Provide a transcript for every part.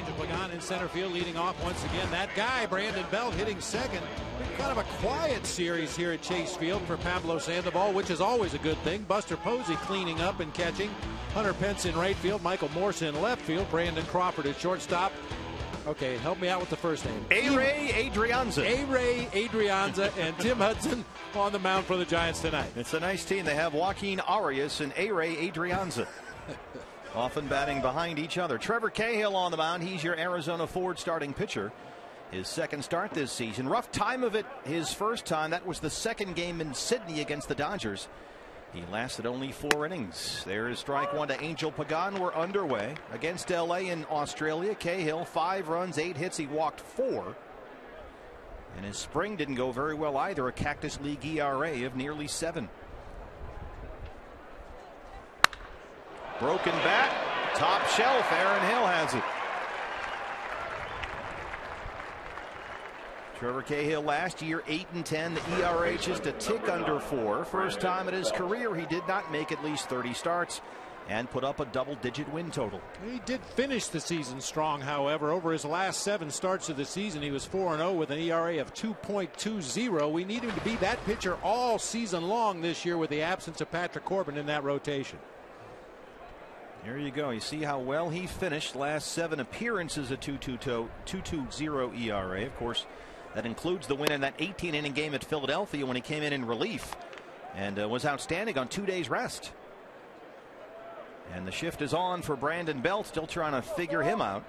Angel Pagan in center field, leading off once again. That guy, Brandon Belt, hitting second. Kind of a quiet series here at Chase Field for Pablo Sandoval, which is always a good thing. Buster Posey cleaning up and catching. Hunter Pence in right field. Michael Morse in left field. Brandon Crawford at shortstop. Okay, help me out with the first name. A-Ray Adrianza. A-Ray Adrianza and Tim Hudson on the mound for the Giants tonight. It's a nice team. They have Joaquin Arias and A-Ray Adrianza. Often batting behind each other. Trevor Cahill on the mound. He's your Arizona Ford starting pitcher. His second start this season. Rough time of it his first time. That was the second game in Sydney against the Dodgers. He lasted only 4 innings. There is strike one to Angel Pagan. We're underway against LA in Australia. Cahill 5 runs, 8 hits. He walked 4. And his spring didn't go very well either. A Cactus League ERA of nearly 7. Broken bat, top shelf. Aaron Hill has it. Trevor Cahill last year 8-10. The ERA just a tick under 4. First time in his career he did not make at least 30 starts and put up a double-digit win total. He did finish the season strong, however. Over his last 7 starts of the season, he was 4-0 with an ERA of 2.20. We need him to be that pitcher all season long this year with the absence of Patrick Corbin in that rotation. There you go. You see how well he finished. Last 7 appearances, a 2.20 ERA. Of course, that includes the win in that 18-inning game at Philadelphia when he came in relief and was outstanding on 2 days rest. And the shift is on for Brandon Belt, still trying to figure him out.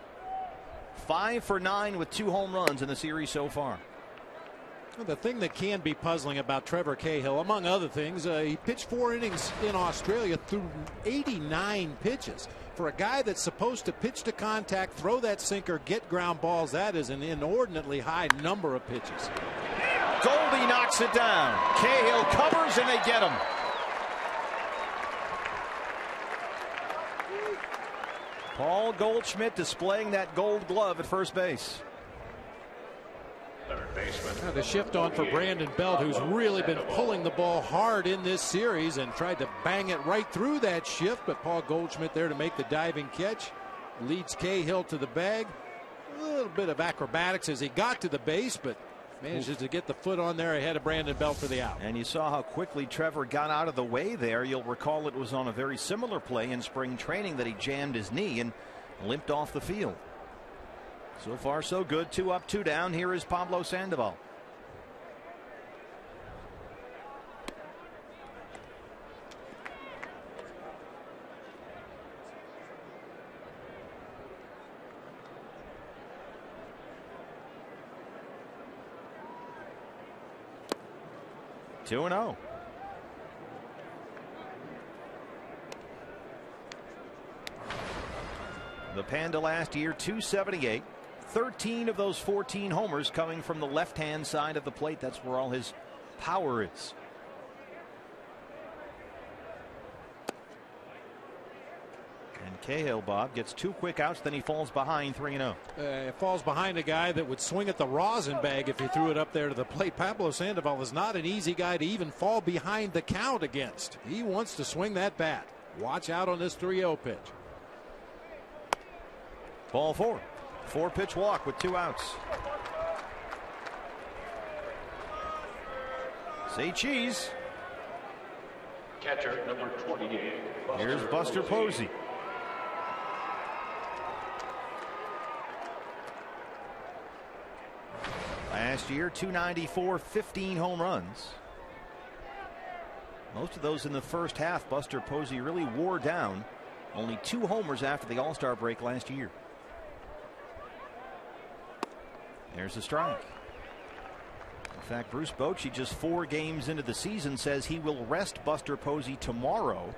5 for 9 with 2 home runs in the series so far. The thing that can be puzzling about Trevor Cahill, among other things, he pitched 4 innings in Australia through 89 pitches. For a guy that's supposed to pitch to contact, throw that sinker, get ground balls, that is an inordinately high number of pitches. Goldie knocks it down. Cahill covers and they get him. Paul Goldschmidt displaying that gold glove at first base. The shift on for Brandon Belt, who's really been pulling the ball hard in this series and tried to bang it right through that shift, but Paul Goldschmidt there to make the diving catch. Leads Cahill to the bag. A little bit of acrobatics as he got to the base, but manages to get the foot on there ahead of Brandon Belt for the out. And you saw how quickly Trevor got out of the way there. You'll recall it was on a very similar play in spring training that he jammed his knee and limped off the field. So far so good. 2 up, 2 down. Here is Pablo Sandoval. Two and 0. The Panda last year 278. 13 of those 14 homers coming from the left-hand side of the plate. That's where all his power is. And Cahill, Bob, gets 2 quick outs, then he falls behind 3-0. Falls behind a guy that would swing at the rosin bag if he threw it up there to the plate. Pablo Sandoval is not an easy guy to even fall behind the count against. He wants to swing that bat. Watch out on this 3-0 pitch. Ball 4. 4-pitch walk with 2 outs. Say cheese. Catcher number 28. Here's Buster Posey. Last year 294, 15 home runs. Most of those in the first half. Buster Posey really wore down. Only 2 homers after the All-Star break last year. There's a strike. In fact, Bruce Bochy, just 4 games into the season, says he will rest Buster Posey tomorrow.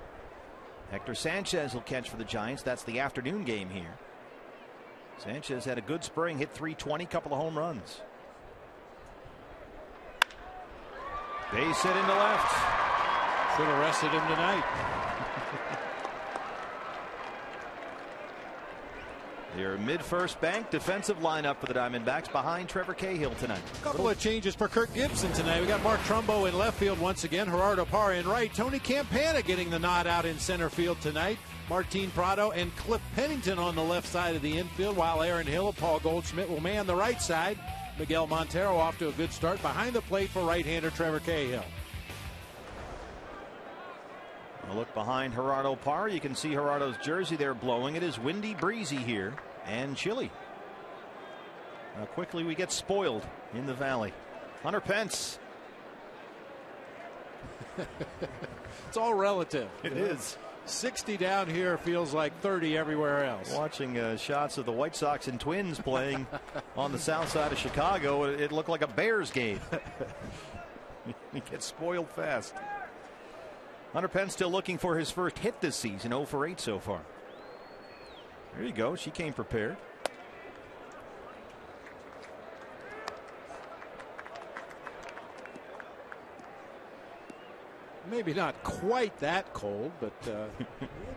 Hector Sanchez will catch for the Giants. That's the afternoon game here. Sanchez had a good spring, hit .320, couple of home runs. Base hit into left. Should have rested him tonight. Your mid-first bank defensive lineup for the Diamondbacks behind Trevor Cahill tonight. A couple of changes for Kirk Gibson tonight. We got Mark Trumbo in left field once again. Gerardo Parra in right. Tony Campana getting the nod out in center field tonight. Martin Prado and Cliff Pennington on the left side of the infield, while Aaron Hill and Paul Goldschmidt will man the right side. Miguel Montero off to a good start behind the plate for right-hander Trevor Cahill. A look behind Gerardo Parra. You can see Gerardo's jersey there blowing. It is windy, breezy here, and chilly. How quickly we get spoiled in the valley. Hunter Pence. It's all relative. It is. 60 down here feels like 30 everywhere else. Watching shots of the White Sox and Twins playing on the south side of Chicago, it looked like a Bears game. He gets spoiled fast. Hunter Pence still looking for his first hit this season, 0 for 8 so far. There you go. She came prepared. Maybe not quite that cold, but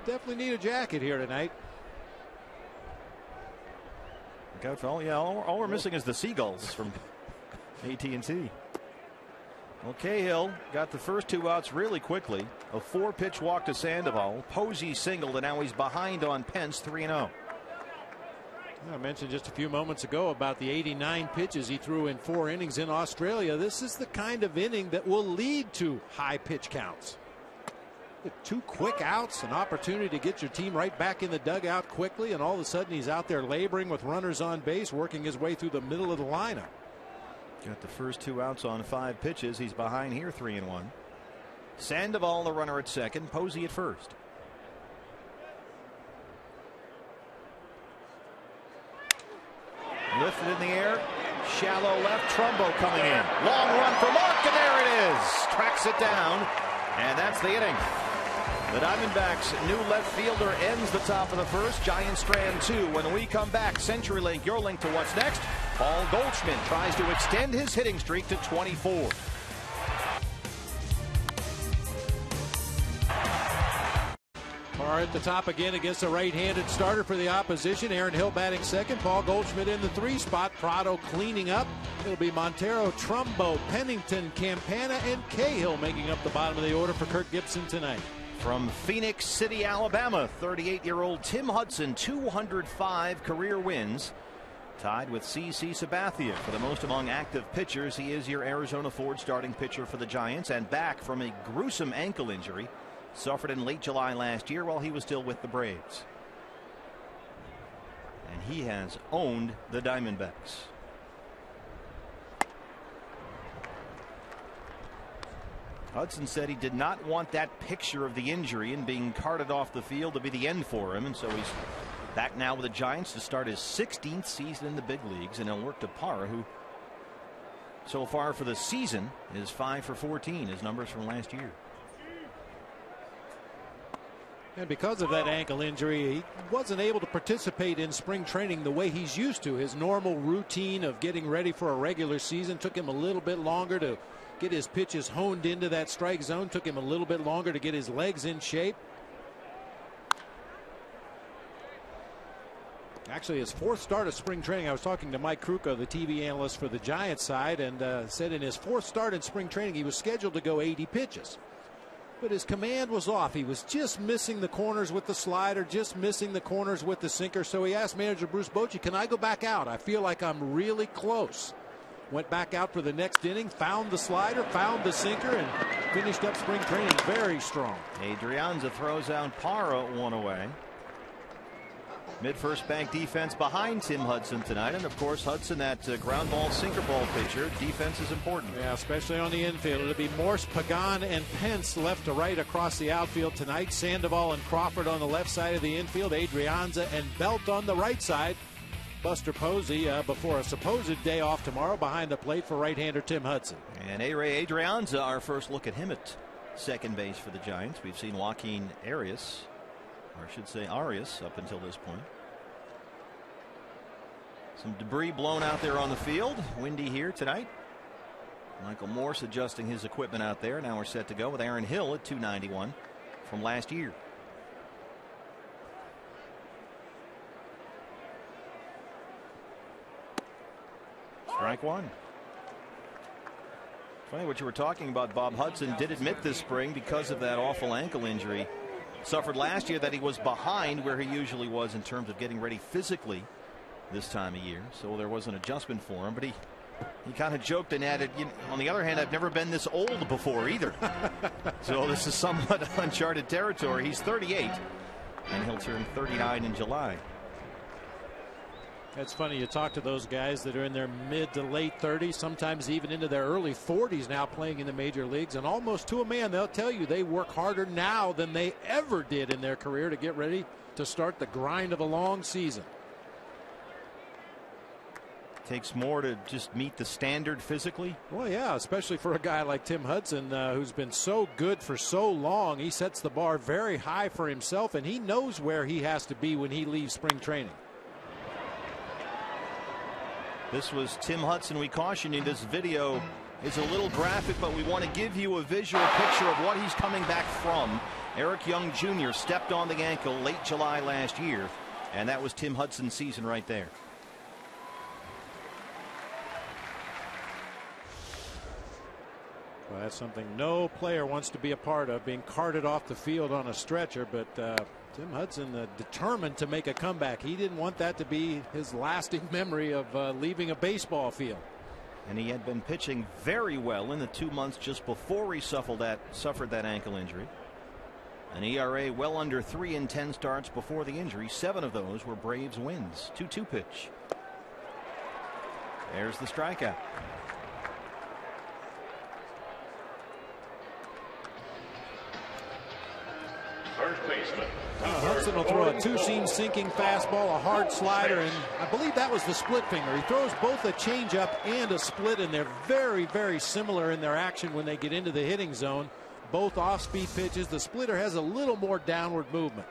definitely need a jacket here tonight. All we're missing is the seagulls from AT&T. Well, Cahill got the first 2 outs really quickly. A 4-pitch walk to Sandoval. Posey singled, and now he's behind on Pence, 3-0. I mentioned just a few moments ago about the 89 pitches he threw in 4 innings in Australia. This is the kind of inning that will lead to high pitch counts. 2 quick outs, an opportunity to get your team right back in the dugout quickly, and all of a sudden he's out there laboring with runners on base, working his way through the middle of the lineup. Got the first 2 outs on 5 pitches. He's behind here, 3-1. Sandoval the runner at second, Posey at first. Lifted in the air, shallow left, Trumbo coming in. Long run for Mark, and there it is. Tracks it down, and that's the inning. The Diamondbacks' new left fielder ends the top of the first. Giants strand 2. When we come back, CenturyLink, your link to what's next. Paul Goldschmidt tries to extend his hitting streak to 24. Parra at the top again against a right-handed starter for the opposition. Aaron Hill batting second. Paul Goldschmidt in the 3 spot. Prado cleaning up. It'll be Montero, Trumbo, Pennington, Campana, and Cahill making up the bottom of the order for Kirk Gibson tonight. From Phoenix City, Alabama, 38-year-old Tim Hudson, 205 career wins. Tied with C.C. Sabathia for the most among active pitchers. He is your Arizona Ford starting pitcher for the Giants, and back from a gruesome ankle injury suffered in late July last year while he was still with the Braves. And he has owned the Diamondbacks. Hudson said he did not want that picture of the injury and being carted off the field to be the end for him, and so he's back now with the Giants to start his 16th season in the big leagues, and he'll work to Parra, who so far for the season is 5 for 14, his numbers from last year. And because of that ankle injury, he wasn't able to participate in spring training the way he's used to. His normal routine of getting ready for a regular season took him a little bit longer to get his pitches honed into that strike zone, took him a little bit longer to get his legs in shape. Actually, his 4th start of spring training, I was talking to Mike Kruka, the TV analyst for the Giants side, and said in his 4th start in spring training he was scheduled to go 80 pitches. But his command was off. He was just missing the corners with the slider, just missing the corners with the sinker. So he asked manager Bruce Bochy, can I go back out? I feel like I'm really close. Went back out for the next inning, found the slider, found the sinker, and finished up spring training very strong. Adrianza throws out Parra, 1 away. Mid-first bank defense behind Tim Hudson tonight, and of course Hudson, that ground ball sinker ball pitcher. Defense is important. Yeah, especially on the infield. It'll be Morse, Pagan, and Pence left to right across the outfield tonight. Sandoval and Crawford on the left side of the infield. Adrianza and Belt on the right side. Buster Posey before a supposed day off tomorrow behind the plate for right-hander Tim Hudson. And A-Ray Adrianza, our first look at him at second base for the Giants. We've seen Joaquin Arias, or I should say Arias, up until this point. Some debris blown out there on the field. Windy here tonight. Michael Morse adjusting his equipment out there. Now we're set to go with Aaron Hill at 291 from last year. Strike one. Funny what you were talking about. Bob Hudson did admit this spring, because of that awful ankle injury suffered last year, that he was behind where he usually was in terms of getting ready physically this time of year. So there was an adjustment for him, but he kind of joked and added, on the other hand, I've never been this old before either. So this is somewhat uncharted territory. He's 38 and he'll turn 39 in July. That's funny. You talk to those guys that are in their mid to late 30s, sometimes even into their early 40s now, playing in the major leagues, and almost to a man they'll tell you they work harder now than they ever did in their career to get ready to start the grind of a long season. Takes more to just meet the standard physically. Well, yeah, especially for a guy like Tim Hudson, who's been so good for so long. He sets the bar very high for himself, and he knows where he has to be when he leaves spring training. This was Tim Hudson. We caution you, this video is a little graphic, but we want to give you a visual picture of what he's coming back from. Eric Young Jr. stepped on the ankle late July last year, and that was Tim Hudson's season right there. Well, that's something no player wants to be a part of, being carted off the field on a stretcher, but Tim Hudson determined to make a comeback. He didn't want that to be his lasting memory of leaving a baseball field. And he had been pitching very well in the 2 months just before he suffered that ankle injury. An ERA well under 3 in 10 starts before the injury. 7 of those were Braves wins. 2-2 pitch. There's the strikeout. First baseman. Hudson will throw a two-seam sinking fastball, a hard slider, and I believe that was the split finger. He throws both a changeup and a split, and they're very, very similar in their action when they get into the hitting zone. Both off-speed pitches. The splitter has a little more downward movement.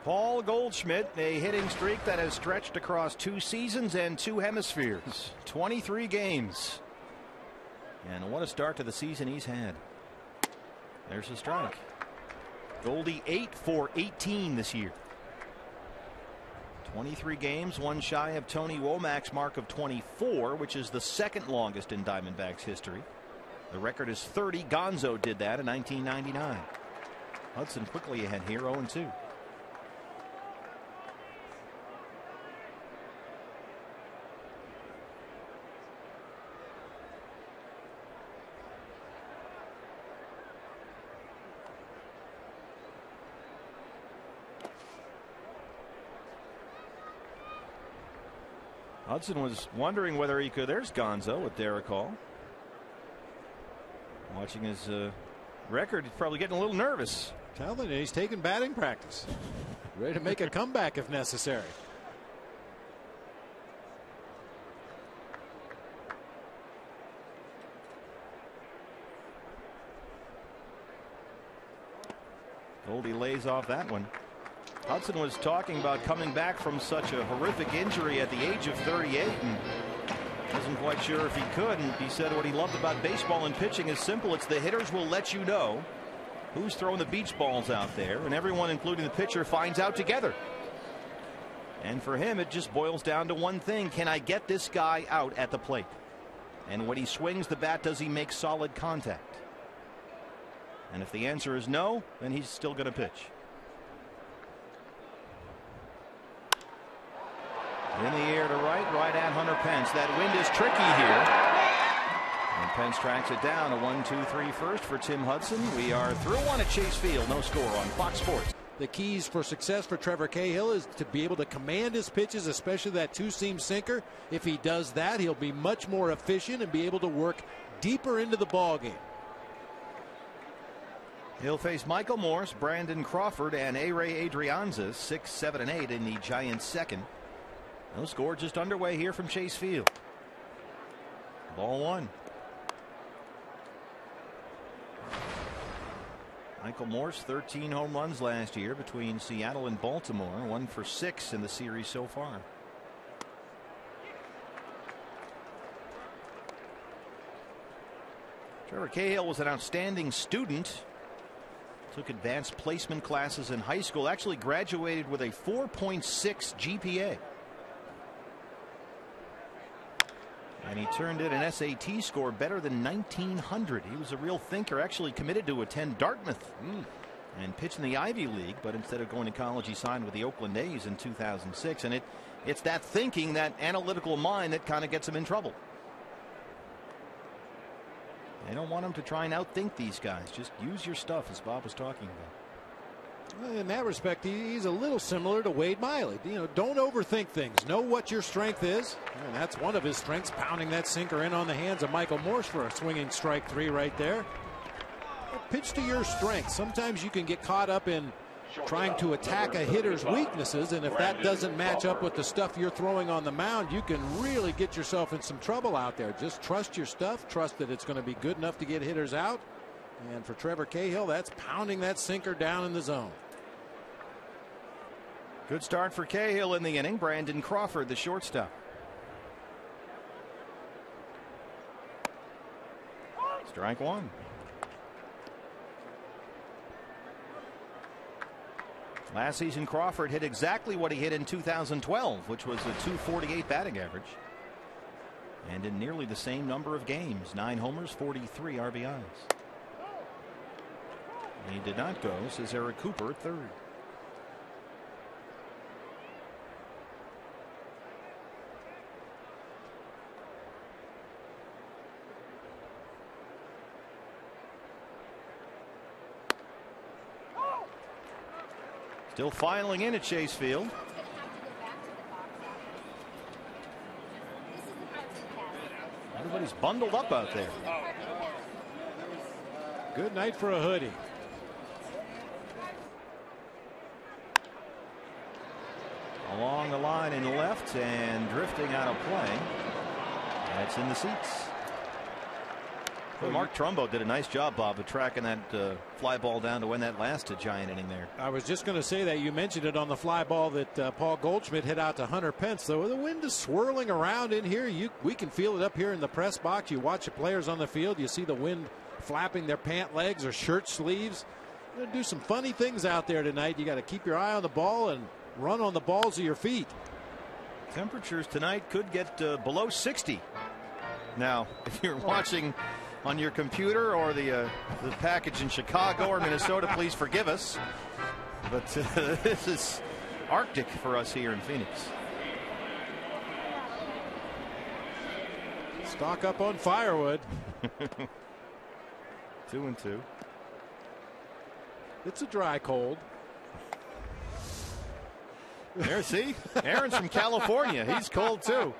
Paul Goldschmidt, a hitting streak that has stretched across 2 seasons and 2 hemispheres. 23 games. And what a start to the season he's had. There's a strike. Goldie 8 for 18 this year. 23 games, one shy of Tony Womack's mark of 24, which is the second longest in Diamondbacks history. The record is 30. Gonzo did that in 1999. Hudson quickly ahead here, 0-2. Hudson was wondering whether he could. There's Gonzo with Derek Hall. Watching his record, he's probably getting a little nervous. Telling you, he's taking batting practice. Ready to make a comeback if necessary. Goldie lays off that one. Hudson was talking about coming back from such a horrific injury at the age of 38 and wasn't quite sure if he could. And he said what he loved about baseball and pitching is simple. It's the hitters will let you know who's throwing the beach balls out there, and everyone, including the pitcher, finds out together. And for him, it just boils down to one thing. Can I get this guy out at the plate? And when he swings the bat, does he make solid contact? And if the answer is no, then he's still going to pitch. In the air to right at Hunter Pence. That wind is tricky here. And Pence tracks it down. A 1-2-3 first for Tim Hudson. We are through one at Chase Field. No score on Fox Sports. The keys for success for Trevor Cahill is to be able to command his pitches, especially that two-seam sinker. If he does that, he'll be much more efficient and be able to work deeper into the ballgame. He'll face Michael Morse, Brandon Crawford, and A-Ray Adrianza, 6, 7, and 8 in the Giants' second. No score, just underway here from Chase Field. Ball one. Michael Morse, 13 home runs last year between Seattle and Baltimore, 1 for 6 in the series so far. Trevor Cahill was an outstanding student. Took advanced placement classes in high school. Actually graduated with a 4.6 GPA. And he turned in an SAT score better than 1900. He was a real thinker, actually committed to attend Dartmouth and pitch in the Ivy League, but instead of going to college, he signed with the Oakland A's in 2006. And it's that thinking, that analytical mind, that kind of gets him in trouble. They don't want him to try and outthink these guys. Just use your stuff, as Bob was talking about. Well, in that respect, he's a little similar to Wade Miley. Don't overthink things. Know what your strength is, and that's one of his strengths, pounding that sinker in on the hands of Michael Morse for a swinging strike 3 right there. Pitch to your strengths. Sometimes you can get caught up in trying to attack a hitter's weaknesses, and if that doesn't match up with the stuff you're throwing on the mound, you can really get yourself in some trouble out there. Just trust your stuff. Trust that it's going to be good enough to get hitters out. And for Trevor Cahill, that's pounding that sinker down in the zone. Good start for Cahill in the inning. Brandon Crawford, the shortstop. Strike 1. Last season, Crawford hit exactly what he hit in 2012, which was a .248 batting average. And in nearly the same number of games, 9 homers, 43 RBIs. He did not go, says Eric Cooper at third. Still filing in at Chase Field. Everybody's bundled up out there. Good night for a hoodie. Along the line in left and drifting out of play. That's in the seats. Well, Mark Trumbo did a nice job, Bob, of tracking that fly ball down to win that last giant inning there. I was just going to say that. You mentioned it on the fly ball that Paul Goldschmidt hit out to Hunter Pence. Though the wind is swirling around in here. We can feel it up here in the press box. You watch the players on the field. You see the wind flapping their pant legs or shirt sleeves. You're going to do some funny things out there tonight. You got to keep your eye on the ball and run on the balls of your feet. Temperatures tonight could get below 60. Now, if you're watching on your computer or the package in Chicago or Minnesota, please forgive us. But this is Arctic for us here in Phoenix. Stock up on firewood. 2-2. It's a dry cold. There, see? Aaron's from California. He's cold too.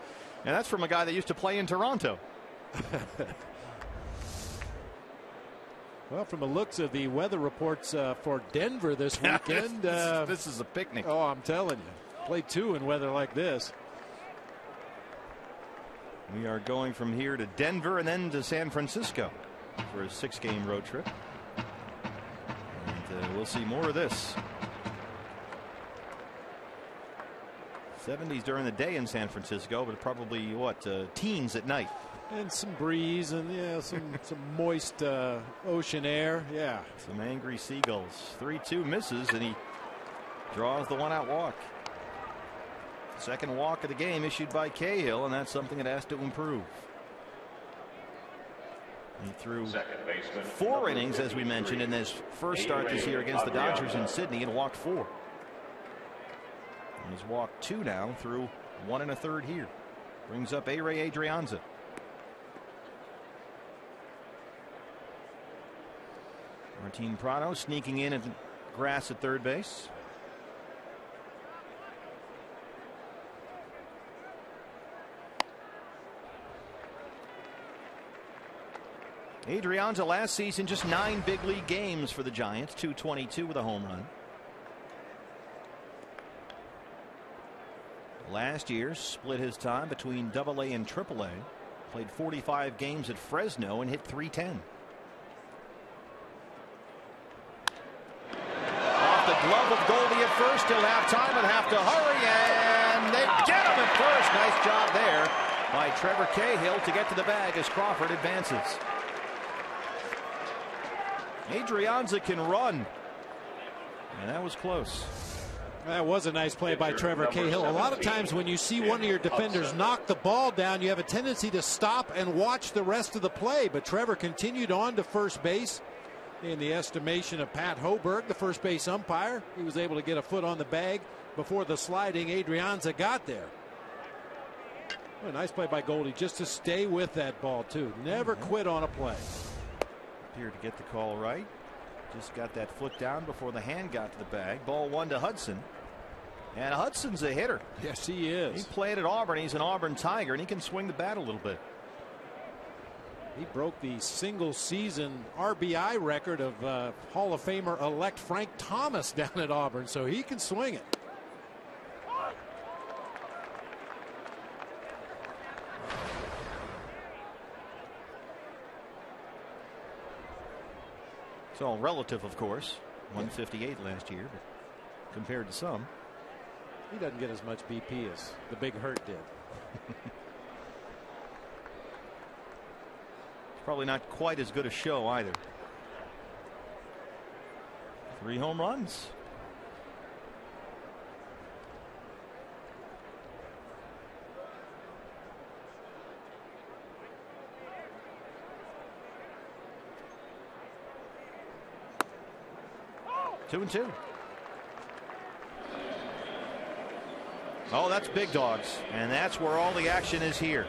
And that's from a guy that used to play in Toronto. Well, from the looks of the weather reports for Denver this weekend, this is a picnic. Oh, I'm telling you, play 2 in weather like this. We are going from here to Denver and then to San Francisco for a 6-game road trip. And we'll see more of this. 70s during the day in San Francisco, but probably teens at night. And some breeze and some moist ocean air. Yeah. Some angry seagulls. 3-2 misses, and he draws the 1-out walk. Second walk of the game issued by Cahill, and that's something that has to improve. He threw 4 innings, as we mentioned, in his first start this year against the Dodgers in Sydney, and walked 4. And he's walked 2 now through 1 1/3 here. Brings up A-Ray Adrianza. Martin Prado sneaking in at the grass at third base. Adrianza last season just 9 big league games for the Giants, .222 with a home run. Last year split his time between AA and AAA. Played 45 games at Fresno and hit .310. Off the glove of Goldie at first. Still have time and have to hurry, and they get him at first. Nice job there by Trevor Cahill to get to the bag as Crawford advances. Adrianza can run, and that was close. That was a nice play by Trevor Cahill. A lot of times when you see one of your defenders knock the ball down, you have a tendency to stop and watch the rest of the play. But Trevor continued on to first base. In the estimation of Pat Hoberg, the first base umpire, he was able to get a foot on the bag before the sliding Adrianza got there. A nice play by Goldie just to stay with that ball, too. Never quit on a play. Appeared to get the call right. Just got that foot down before the hand got to the bag. Ball 1 to Hudson. And Hudson's a hitter. Yes, he is. He played at Auburn. He's an Auburn Tiger, and he can swing the bat a little bit. He broke the single season RBI record of Hall of Famer elect Frank Thomas down at Auburn, so he can swing it. It's all relative, of course. 158 last year, but compared to some. He doesn't get as much BP as the Big Hurt did. Probably not quite as good a show either. 3 home runs. Two and 2. Oh, that's big dogs, and that's where all the action is here.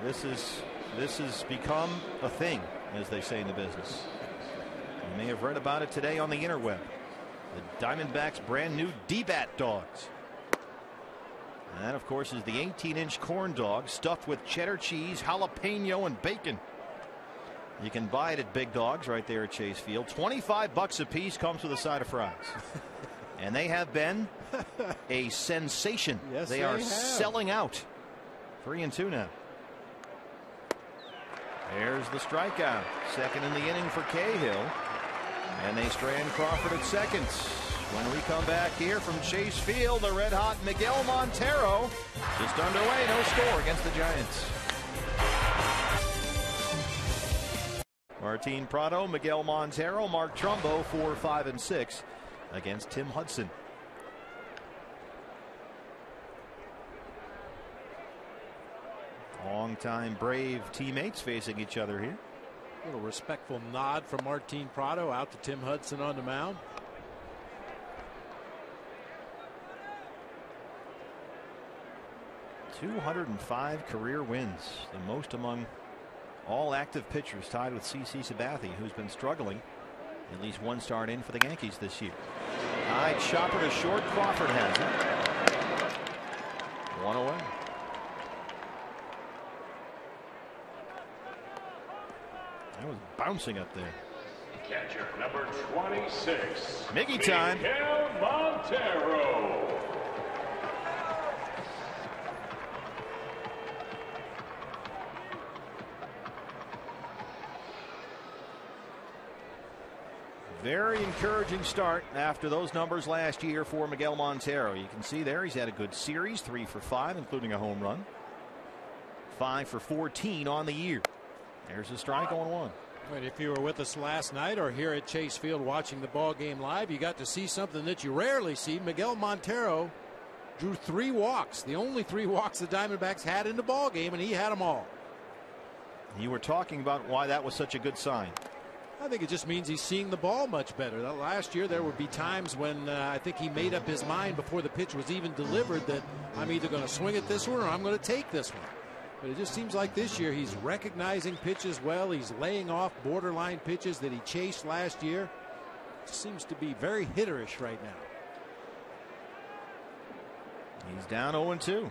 This has become a thing, as they say in the business. You may have read about it today on the interweb. The Diamondbacks' brand new D-Bat dogs. And that, of course, is the 18-inch corn dog stuffed with cheddar cheese, jalapeno, and bacon. You can buy it at Big Dogs right there at Chase Field. $25 a piece, comes with a side of fries. And they have been a sensation. Yes, they are selling out. 3 and 2 now. There's the strikeout. Second in the inning for Cahill. And they strand Crawford at second. When we come back here from Chase Field, the red hot Miguel Montero just underway. No score against the Giants. Martin Prado, Miguel Montero, Mark Trumbo 4, 5, and 6 against Tim Hudson. Longtime Brave teammates facing each other here. A little respectful nod from Martin Prado out to Tim Hudson on the mound. .205 career wins, the most among all active pitchers, tied with CC Sabathia, who's been struggling. At least one start in for the Yankees this year. High chopper to short. Crawford has it. 1 away. That was bouncing up there. Catcher number 26. Miggy time. Miguel Montero. Very encouraging start after those numbers last year for Miguel Montero. You can see there he's had a good series, 3 for 5, including a home run. 5 for 14 on the year. There's a strike on 1. But if you were with us last night or here at Chase Field watching the ball game live, you got to see something that you rarely see. Miguel Montero drew 3 walks, the only 3 walks the Diamondbacks had in the ball game, and he had them all. You were talking about why that was such a good sign. I think it just means he's seeing the ball much better. Last year there would be times when I think he made up his mind before the pitch was even delivered that I'm either going to swing at this one or I'm going to take this one. But it just seems like this year he's recognizing pitches well. He's laying off borderline pitches that he chased last year. Seems to be very hitterish right now. He's down 0-2.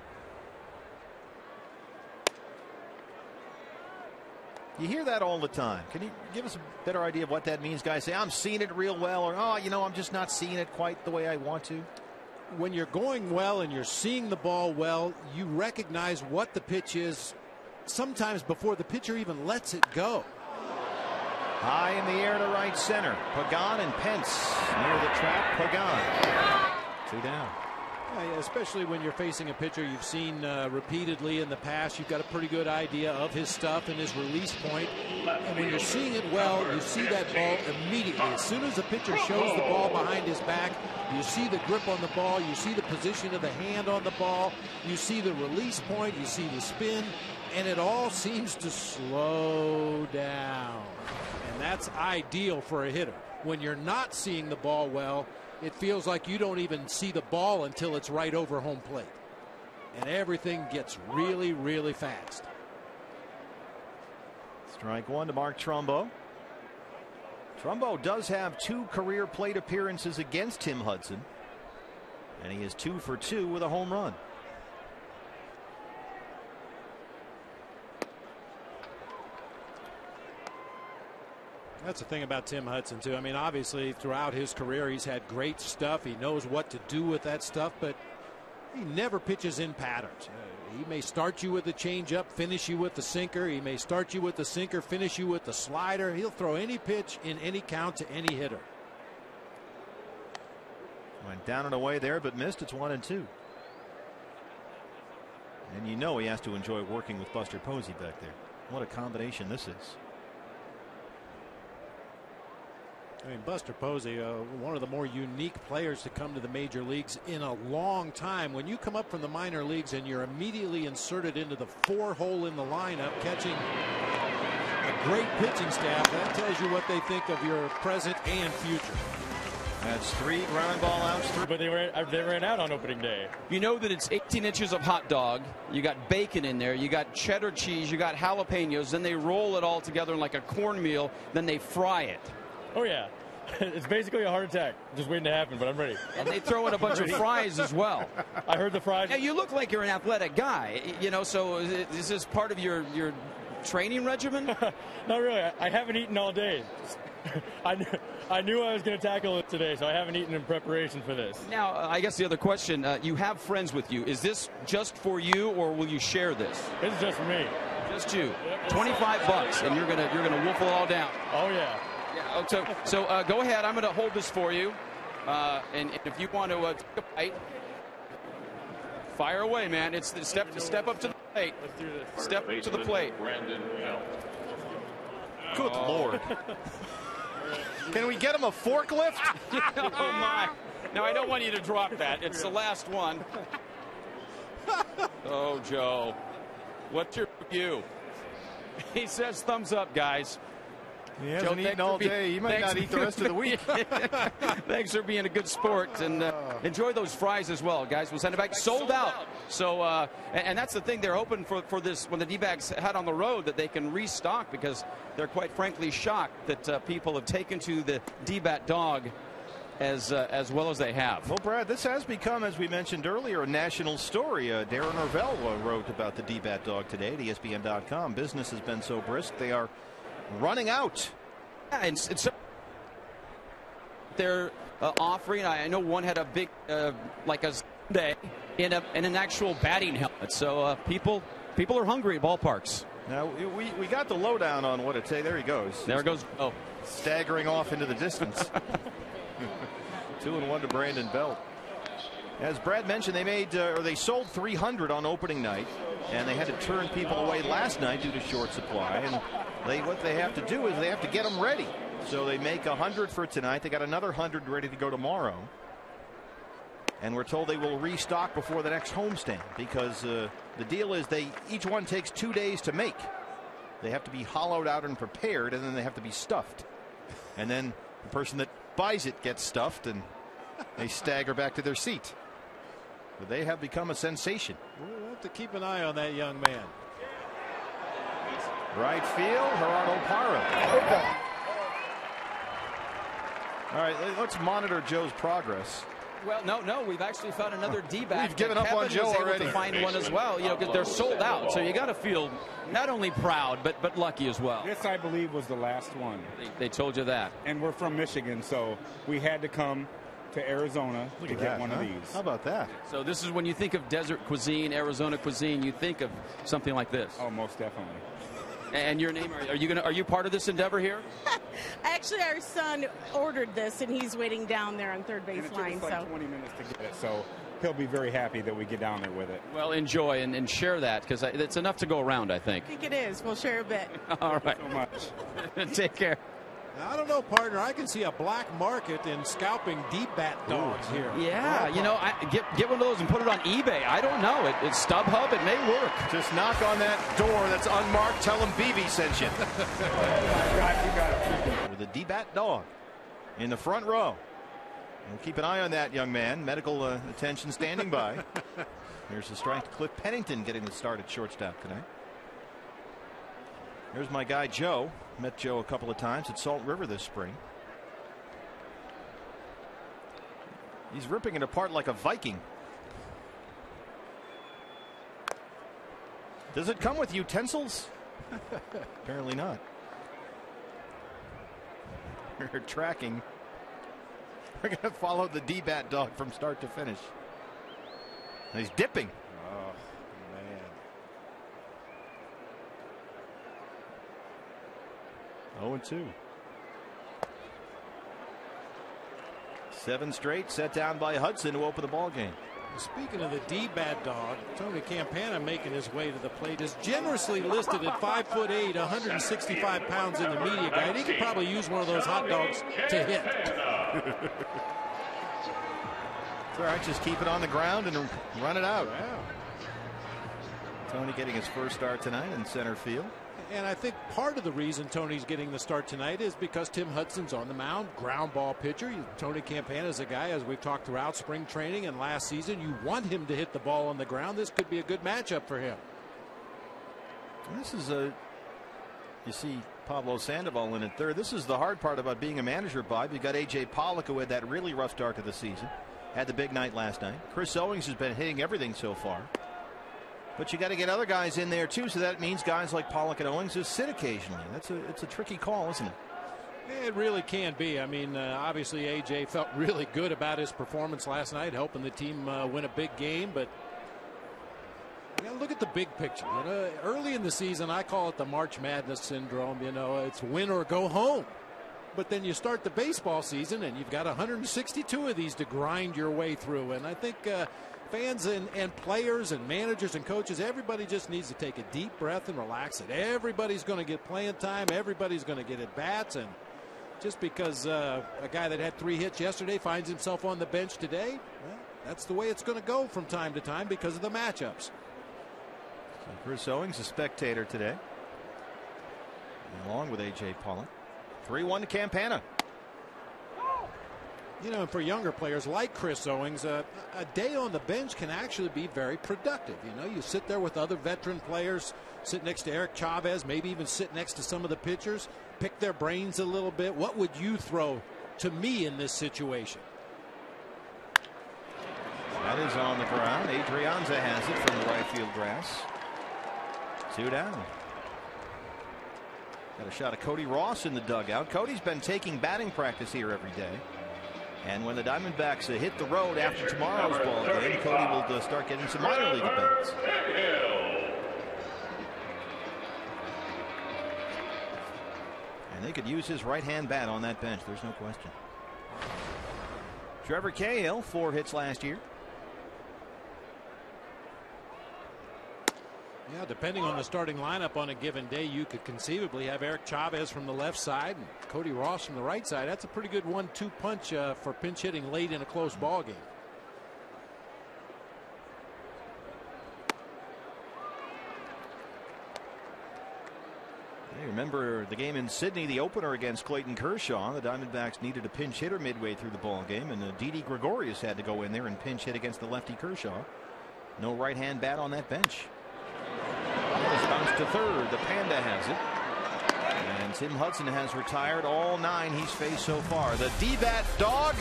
You hear that all the time. Can you give us a better idea of what that means? Guys say, I'm seeing it real well, or, oh, you know, I'm just not seeing it quite the way I want to. When you're going well and you're seeing the ball well, you recognize what the pitch is sometimes before the pitcher even lets it go. High in the air to right center. Pagan and Pence near the trap. Pagan. 2 down. Especially when you're facing a pitcher you've seen repeatedly in the past. You've got a pretty good idea of his stuff and his release point. And when you're seeing it well, you see that ball immediately. As soon as the pitcher shows the ball behind his back, you see the grip on the ball, you see the position of the hand on the ball, you see the release point, you see the spin, and it all seems to slow down. And that's ideal for a hitter. When you're not seeing the ball well, it feels like you don't even see the ball until it's right over home plate. And everything gets really, really fast. Strike one to Mark Trumbo. Trumbo does have 2 career plate appearances against Tim Hudson. And he is 2 for 2 with a home run. That's the thing about Tim Hudson, too. I mean, obviously, throughout his career, he's had great stuff. He knows what to do with that stuff, but he never pitches in patterns. He may start you with the changeup, finish you with the sinker. He may start you with the sinker, finish you with the slider. He'll throw any pitch in any count to any hitter. Went down and away there, but missed. It's 1-2. And you know he has to enjoy working with Buster Posey back there. What a combination this is. I mean, Buster Posey, one of the more unique players to come to the major leagues in a long time. When you come up from the minor leagues and you're immediately inserted into the 4-hole in the lineup, catching a great pitching staff, that tells you what they think of your present and future. That's 3 ground ball outs. But they ran out on opening day. You know that it's 18 inches of hot dog. You got bacon in there. You got cheddar cheese. You got jalapenos. Then they roll it all together like a cornmeal. Then they fry it. Oh, yeah. It's basically a heart attack. Just waiting to happen, but I'm ready. And they throw in a bunch of fries as well. I heard the fries. Now, you look like you're an athletic guy, you know, so is this part of your training regimen? Not really. I haven't eaten all day. I knew I was going to tackle it today, so I haven't eeten in preparation for this. Now, I guess the other question, you have friends with you. Is this just for you, or will you share this? This is just for me. Just you. Yep. $25, and you're gonna wolf it all down. Oh, yeah. So go ahead. I'm going to hold this for you. And if you want to take a bite, fire away, man. It's the step up to the plate. Let's do this. Step to the plate. Good Lord. Can we get him a forklift? Oh, my. Now, I don't want you to drop that. It's the last one. Oh, Joe. What's your review? He says thumbs up, guys. He hasn't eaten all day. He might not eat the rest of the week. Thanks for being a good sport, and enjoy those fries as well, guys. We'll send it back. Sold out. So, and that's the thing. They're hoping for this when the D-backs head on the road that they can restock, because they're quite frankly shocked that people have taken to the D-bat dog as well as they have. Well, Brad, this has become, as we mentioned earlier, a national story. Darren Norvell wrote about the D-bat dog today at ESPN.com. Business has been so brisk, they are running out. Yeah, and so they're offering. I know one had a big, like a Sunday in an actual batting helmet. So people are hungry at ballparks. Now we got the lowdown on what it say. There he goes. There goes. Oh, staggering off into the distance. 2-1 to Brandon Belt. As Brad mentioned, they sold 300 on opening night, and they had to turn people away last night due to short supply. And what they have to do is they have to get them ready. So they make 100 for tonight. They got another 100 ready to go tomorrow. And we're told they will restock before the next homestand, because the deal is each one takes 2 days to make. They have to be hollowed out and prepared, and then they have to be stuffed. And then the person that buys it gets stuffed, and they stagger back to their seat. But they have become a sensation. We'll have to keep an eye on that young man. Right field, Gerardo Parra. All right, let's monitor Joe's progress. Well, no, we've actually found another D-back. We've given up on Joe already. To find one as well, you know, because they're sold out. So you got to feel not only proud but lucky as well. This, I believe, was the last one. They told you that. And we're from Michigan, so we had to come to Arizona to get one of these. How about that? So this is when you think of desert cuisine, Arizona cuisine, you think of something like this. Oh, most definitely. And your name, are you part of this endeavor here? Actually, our son ordered this, and he's waiting down there on third base line. It took us like 20 minutes to get it. So he'll be very happy that we get down there with it. Well, enjoy and share that, because it's enough to go around, I think. I think it is. We'll share a bit. All right. So much. Take care. Now, I don't know, partner. I can see a black market in scalping deep bat dogs here. Yeah, you know, get one of those and put it on eBay. I don't know. It's StubHub. It may work. Just knock on that door that's unmarked. Tell them BB sent you. With a D-bat dog in the front row. We'll keep an eye on that young man. Medical attention standing by. Here's the strike to Cliff Pennington getting the start at shortstop tonight. Here's my guy Joe. Met Joe a couple of times at Salt River this spring. He's ripping it apart like a Viking. Does it come with utensils? Apparently not. We're tracking. We're going to follow the D-bat dog from start to finish. He's dipping. Oh, man. 0-2. 7 straight set down by Hudson to open the ball game. Speaking of the D-bat dog, Tony Campana making his way to the plate is generously listed at 5'8", 165 pounds in the media guide. He could probably use one of those hot dogs to hit. It's all right, just keep it on the ground and run it out. Wow. Tony getting his first start tonight in center field. And I think part of the reason Tony's getting the start tonight is because Tim Hudson's on the mound, ground ball pitcher. Tony Campana is a guy, as we've talked throughout spring training and last season, you want him to hit the ball on the ground. This could be a good matchup for him. This is you see Pablo Sandoval in at third. This is the hard part about being a manager, Bob. You got A.J. Pollock, who had that really rough start to the season. Had the big night last night. Chris Owings has been hitting everything so far. But you got to get other guys in there too, so that means guys like Pollock and Owings just sit occasionally. It's a tricky call, isn't it? It really can be. I mean, obviously AJ felt really good about his performance last night, helping the team win a big game. But you got to look at the big picture. You know, early in the season, I call it the March Madness syndrome. You know, it's win or go home. But then you start the baseball season, and you've got 162 of these to grind your way through. And I think fans and players and managers and coaches, everybody just needs to take a deep breath and relax it. Everybody's going to get playing time. Everybody's going to get at bats. And just because a guy that had 3 hits yesterday finds himself on the bench today, well, that's the way it's going to go from time to time because of the matchups. So Chris Owings, a spectator today, along with A.J. Pollock. 3-1 to Campana. You know, for younger players like Chris Owings, a day on the bench can actually be very productive. You know, you sit there with other veteran players, sit next to Eric Chavez, maybe even sit next to some of the pitchers, pick their brains a little bit. What would you throw to me in this situation? That is on the ground. Adrianza has it from the right field grass. 2 down. Got a shot of Cody Ross in the dugout. Cody's been taking batting practice here every day. And when the Diamondbacks hit the road after tomorrow's ball game, Cody will start getting some minor league at-bats. And they could use his right-hand bat on that bench. There's no question. Trevor Cahill, 4 hits last year. Yeah, depending on the starting lineup on a given day, you could conceivably have Eric Chavez from the left side and Cody Ross from the right side. That's a pretty good 1-2 punch for pinch hitting late in a close ball game. Hey, remember the game in Sydney, the opener against Clayton Kershaw. The Diamondbacks needed a pinch hitter midway through the ball game, and Didi Gregorius had to go in there and pinch hit against the lefty Kershaw. No right-hand bat on that bench. Bounce to third. The Panda has it. And Tim Hudson has retired all 9 he's faced so far. The D-bat dog.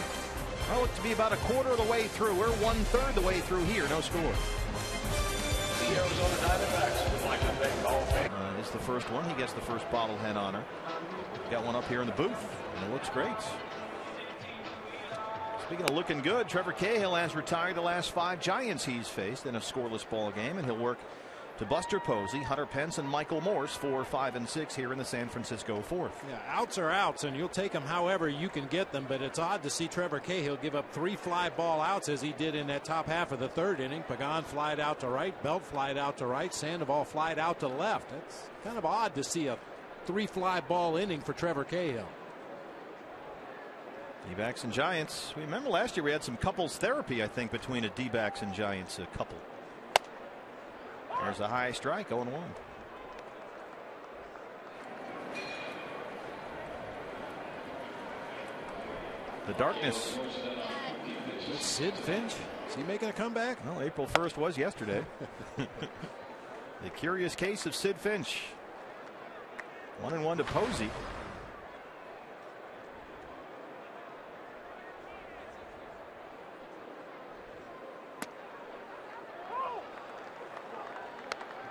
Oh, look to be about a quarter of the way through. We're 1/3 the way through here. No score. The Arizona Diamondbacks would like to thank all fans. This is the first one. He gets the first bobblehead honor. Got one up here in the booth, and it looks great. Speaking of looking good, Trevor Cahill has retired the last 5 Giants he's faced in a scoreless ball game, and he'll work to Buster Posey, Hunter Pence, and Michael Morse, 4, 5, and 6 here in the San Francisco fourth. Yeah, outs are outs, and you'll take them however you can get them, but it's odd to see Trevor Cahill give up 3 fly ball outs as he did in that top half of the third inning. Pagan flied out to right, Belt flied out to right, Sandoval flied out to left. It's kind of odd to see a 3 fly ball inning for Trevor Cahill. D-backs and Giants. Remember last year we had some couples therapy, I think, between a D-backs and Giants couple. There's a high strike, 0-1. The darkness. That's Sid Finch. Is he making a comeback? Well, April 1st was yesterday. The curious case of Sid Finch. 1-1 to Posey.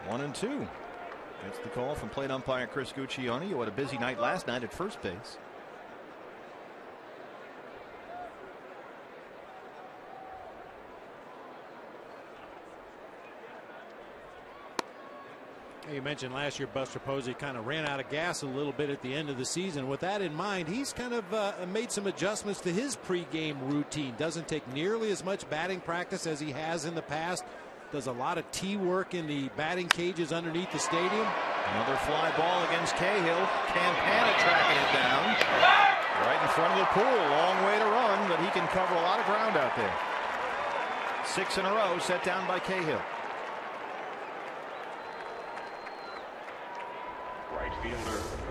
One and two. That's the call from plate umpire Chris Guccione, who had a busy night last night at first base. You mentioned last year Buster Posey kind of ran out of gas a little bit at the end of the season. With that in mind, he's kind of made some adjustments to his pregame routine. Doesn't take nearly as much batting practice as he has in the past. Does a lot of tee work in the batting cages underneath the stadium. Another fly ball against Cahill. Campana tracking it down right in front of the pool. Long way to run, but he can cover a lot of ground out there. 6 in a row set down by Cahill.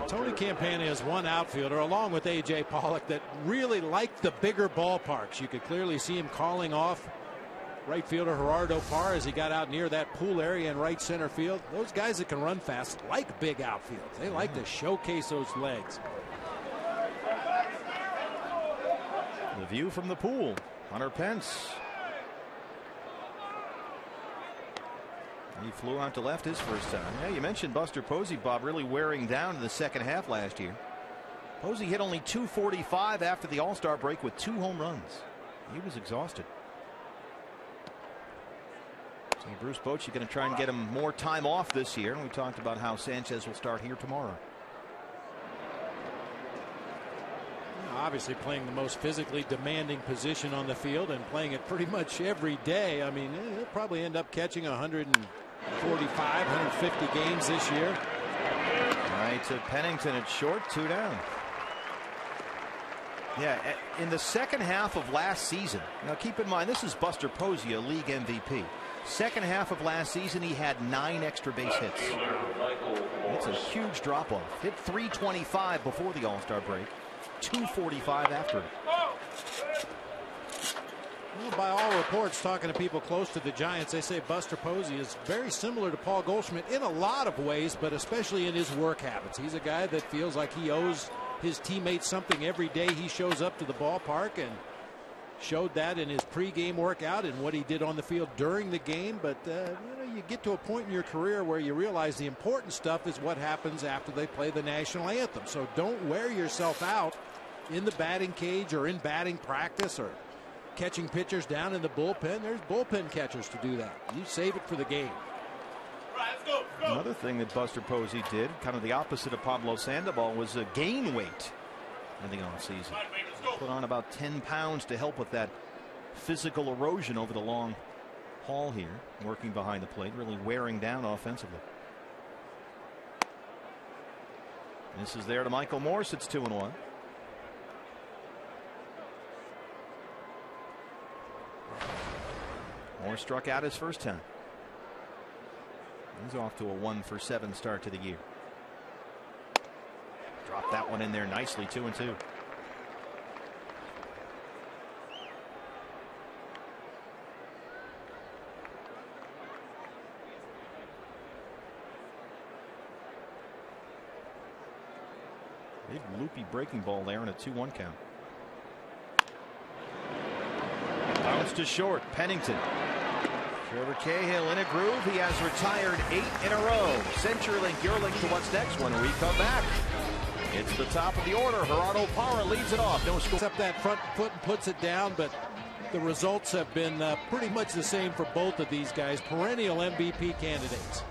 Tony Campana is one outfielder along with A.J. Pollock that really liked the bigger ballparks. You could clearly see him calling off right fielder Gerardo Parr as he got out near that pool area in right center field. Those guys that can run fast like big outfields. They like to showcase those legs. The view from the pool. Hunter Pence. He flew out to left his first time. Yeah, you mentioned Buster Posey, Bob, really wearing down in the second half last year. Posey hit only .245 after the All-Star break with 2 home runs. He was exhausted. So Bruce Bochy going to try and get him more time off this year. And we talked about how Sanchez will start here tomorrow. Obviously playing the most physically demanding position on the field and playing it pretty much every day. I mean, he'll probably end up catching 145, 150 games this year. Right to Pennington at short, 2 down. Yeah, in the second half of last season, now keep in mind this is Buster Posey, a league MVP. Second half of last season, he had 9 extra base hits. That's a huge drop off. Hit .325 before the All-Star break, .245 after it. Well, by all reports, talking to people close to the Giants, they say Buster Posey is very similar to Paul Goldschmidt in a lot of ways, but especially in his work habits. He's a guy that feels like he owes his teammates something every day he shows up to the ballpark, and showed that in his pregame workout and what he did on the field during the game. But you get to a point in your career where you realize the important stuff is what happens after they play the national anthem. So don't wear yourself out in the batting cage or in batting practice or catching pitchers down in the bullpen. There's bullpen catchers to do that. You save it for the game. Another thing that Buster Posey did, kind of the opposite of Pablo Sandoval, was gain weight in the offseason. Put on about 10 pounds to help with that physical erosion over the long haul here, working behind the plate, really wearing down offensively. This is there to Michael Morse. It's 2-1. Morse struck out his first time. He's off to a 1-for-7 start to the year. Dropped that one in there nicely, 2-2. Big loopy breaking ball there and a 2-1 count. Bounce to short. Pennington. Trevor Cahill in a groove. He has retired 8 in a row. CenturyLink, your link to what's next when we come back. It's the top of the order. Gerardo Parra leads it off. No score. Up that front foot and puts it down, but the results have been pretty much the same for both of these guys. Perennial MVP candidates.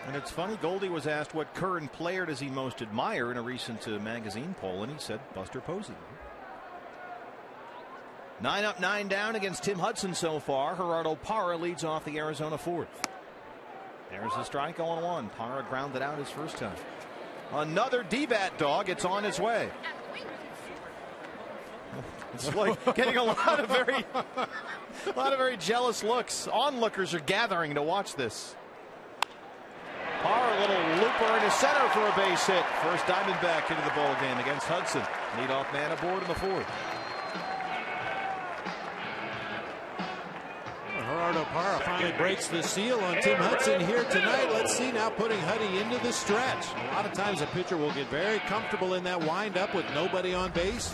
And it's funny, Goldie was asked what current player does he most admire in a recent magazine poll, and he said Buster Posey. 9 up, 9 down against Tim Hudson so far. Gerardo Parra leads off the Arizona fourth. There's a strike, 0-1. Parra grounded out his first time. Another D-bat dog. It's on its way. It's like getting a lot of very jealous looks. Onlookers are gathering to watch this. Parra, a little looper into center for a base hit. First Diamondback into the ball game against Hudson. Leadoff man aboard in the fourth. Gerardo Parra finally breaks the seal on Tim Hudson here tonight. Let's see now, putting Huddy into the stretch. A lot of times a pitcher will get very comfortable in that windup with nobody on base.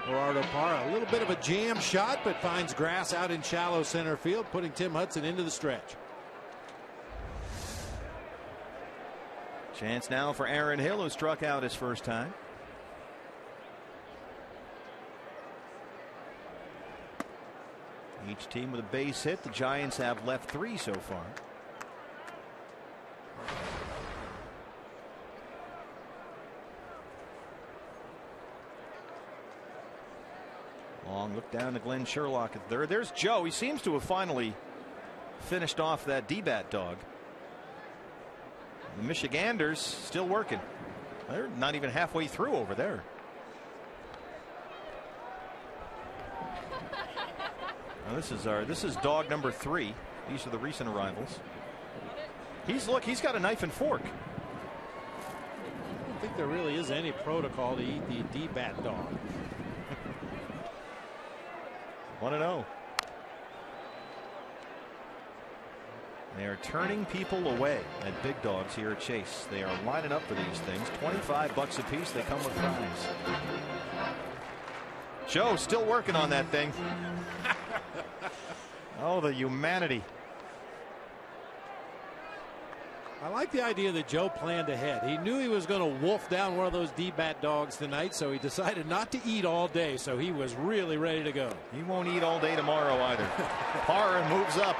Gerardo Parra, a little bit of a jam shot, but finds grass out in shallow center field, putting Tim Hudson into the stretch. Chance now for Aaron Hill, who struck out his first time. Each team with a base hit. The Giants have left 3 so far. Long look down to Glenn Sherlock at third. There's Joe. He seems to have finally finished off that D-bat dog. The Michiganders still working. They're not even halfway through over there. Now this is dog number 3. These are the recent arrivals. He's got a knife and fork. I don't think there really is any protocol to eat the D-bat dog. 1-0. They are turning people away at Big Dogs here at Chase. They are lining up for these things. $25 a piece. They come with prize. Joe still working on that thing. Oh, the humanity. I like the idea that Joe planned ahead. He knew he was going to wolf down one of those D-bat dogs tonight, so he decided not to eat all day, so he was really ready to go. He won't eat all day tomorrow either. Parra moves up.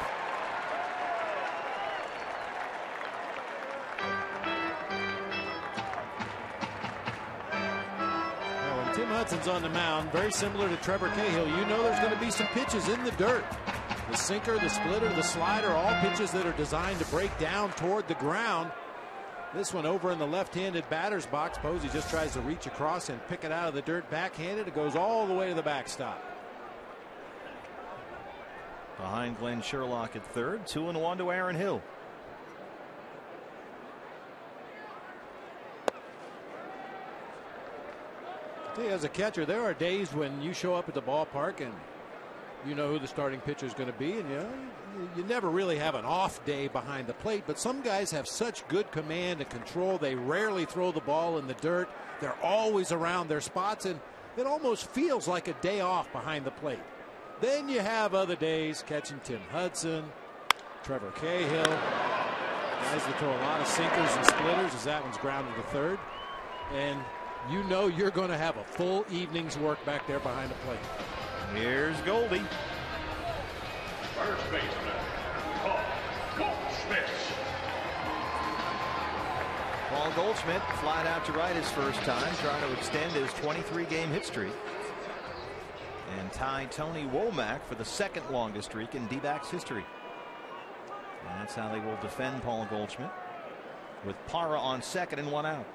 Well, when Tim Hudson's on the mound, very similar to Trevor Cahill, you know there's going to be some pitches in the dirt. The sinker, the splitter, the slider, all pitches that are designed to break down toward the ground. This one over in the left-handed batter's box. Posey just tries to reach across and pick it out of the dirt backhanded. It goes all the way to the backstop. Behind Glenn Sherlock at third. 2-1 to Aaron Hill. I tell you, as a catcher, there are days when you show up at the ballpark and you know who the starting pitcher is going to be, and you never really have an off day behind the plate, but some guys have such good command and control. They rarely throw the ball in the dirt. They're always around their spots, and it almost feels like a day off behind the plate. Then you have other days catching Tim Hudson, Trevor Cahill, guys that throw a lot of sinkers and splitters as that one's grounded to third, and you know you're going to have a full evening's work back there behind the plate. Here's Goldie. First baseman, Paul Goldschmidt. Paul Goldschmidt flied out to right his first time, trying to extend his 23-game hit streak and tie Tony Womack for the second longest streak in D-backs history. And that's how they will defend Paul Goldschmidt, with Parra on second and 1 out.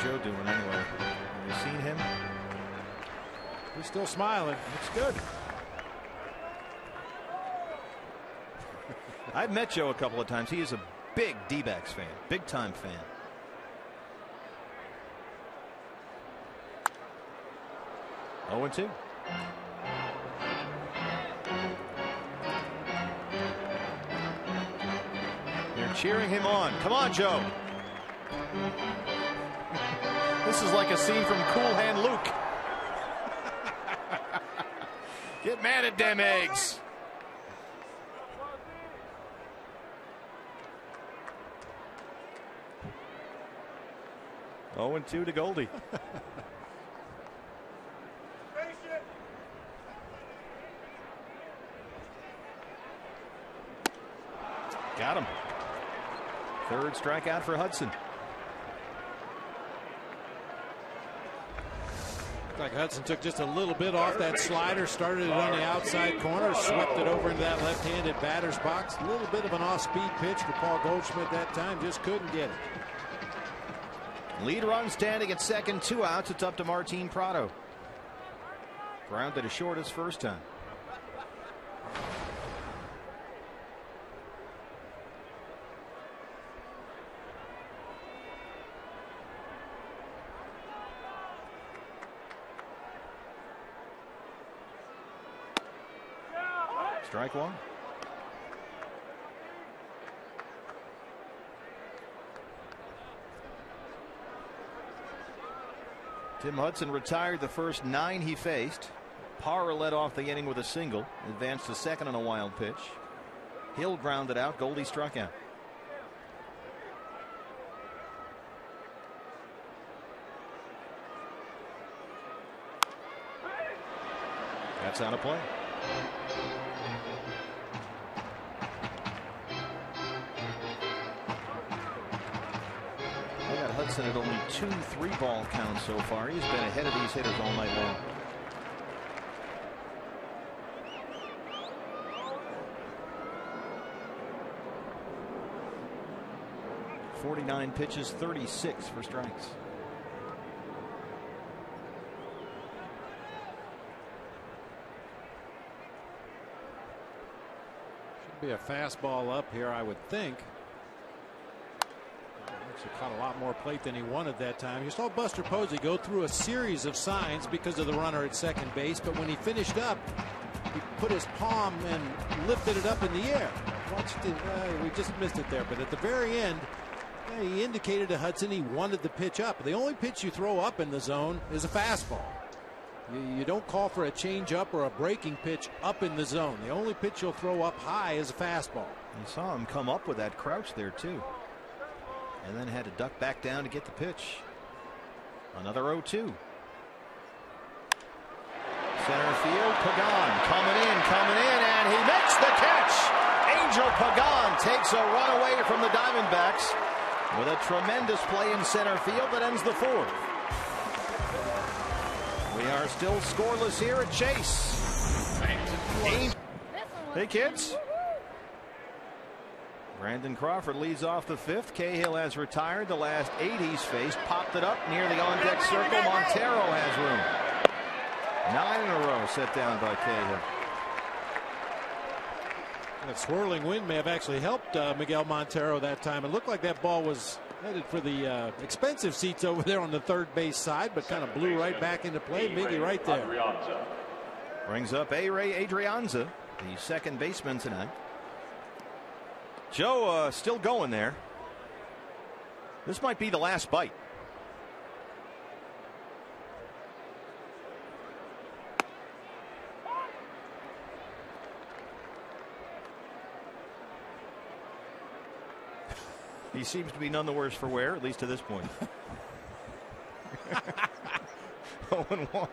Joe doing anyway? Have you seen him? He's still smiling. Looks good. I've met Joe a couple of times. He is a big D-backs fan, big time fan. Oh, 2. They're cheering him on. Come on, Joe. This is like a scene from Cool Hand Luke. Get mad at them eggs. 0-2 to Goldie. Got him. Third strikeout for Hudson. Like Hudson took just a little bit off that slider, started it on the outside corner, swept it over into that left-handed batter's box. A little bit of an off-speed pitch for Paul Goldschmidt that time, just couldn't get it. Lead run standing at second, 2 outs. It's up to Martin Prado. Grounded to short his first time. Strike one. Tim Hudson retired the first 9 he faced. Parra led off the inning with a single, advanced to second on a wild pitch. Hill grounded out. Goldie struck out. That's out of play. Hudson at only 2 3-ball counts so far. He's been ahead of these hitters all night long. .49 pitches, 36 for strikes. Should be a fastball up here, I would think. Caught a lot more plate than he wanted that time. You saw Buster Posey go through a series of signs because of the runner at second base, but when he finished up, he put his palm and lifted it up in the air. Watched it, we just missed it there, but at the very end, he indicated to Hudson he wanted the pitch up. The only pitch you throw up in the zone is a fastball. You don't call for a changeup or a breaking pitch up in the zone. The only pitch you'll throw up high is a fastball. You saw him come up with that crouch there too. And then had to duck back down to get the pitch. Another 0-2. Center field, Pagan coming in, and he makes the catch. Angel Pagan takes a run away from the Diamondbacks with a tremendous play in center field that ends the 4th. We are still scoreless here at Chase. Hey, kids. Brandon Crawford leads off the 5th. Cahill has retired. The last 8 he's faced. Popped it up near the on-deck circle. Montero has room. 9 in a row set down by Cahill. That swirling wind may have actually helped Miguel Montero that time. It looked like that ball was headed for the expensive seats over there on the third base side, but kind of blew right back into play. Miggy right there. Brings up A-Ray Adrianza, the second baseman tonight. Joe still going there. This might be the last bite. He seems to be none the worse for wear, at least to this point. 0-1.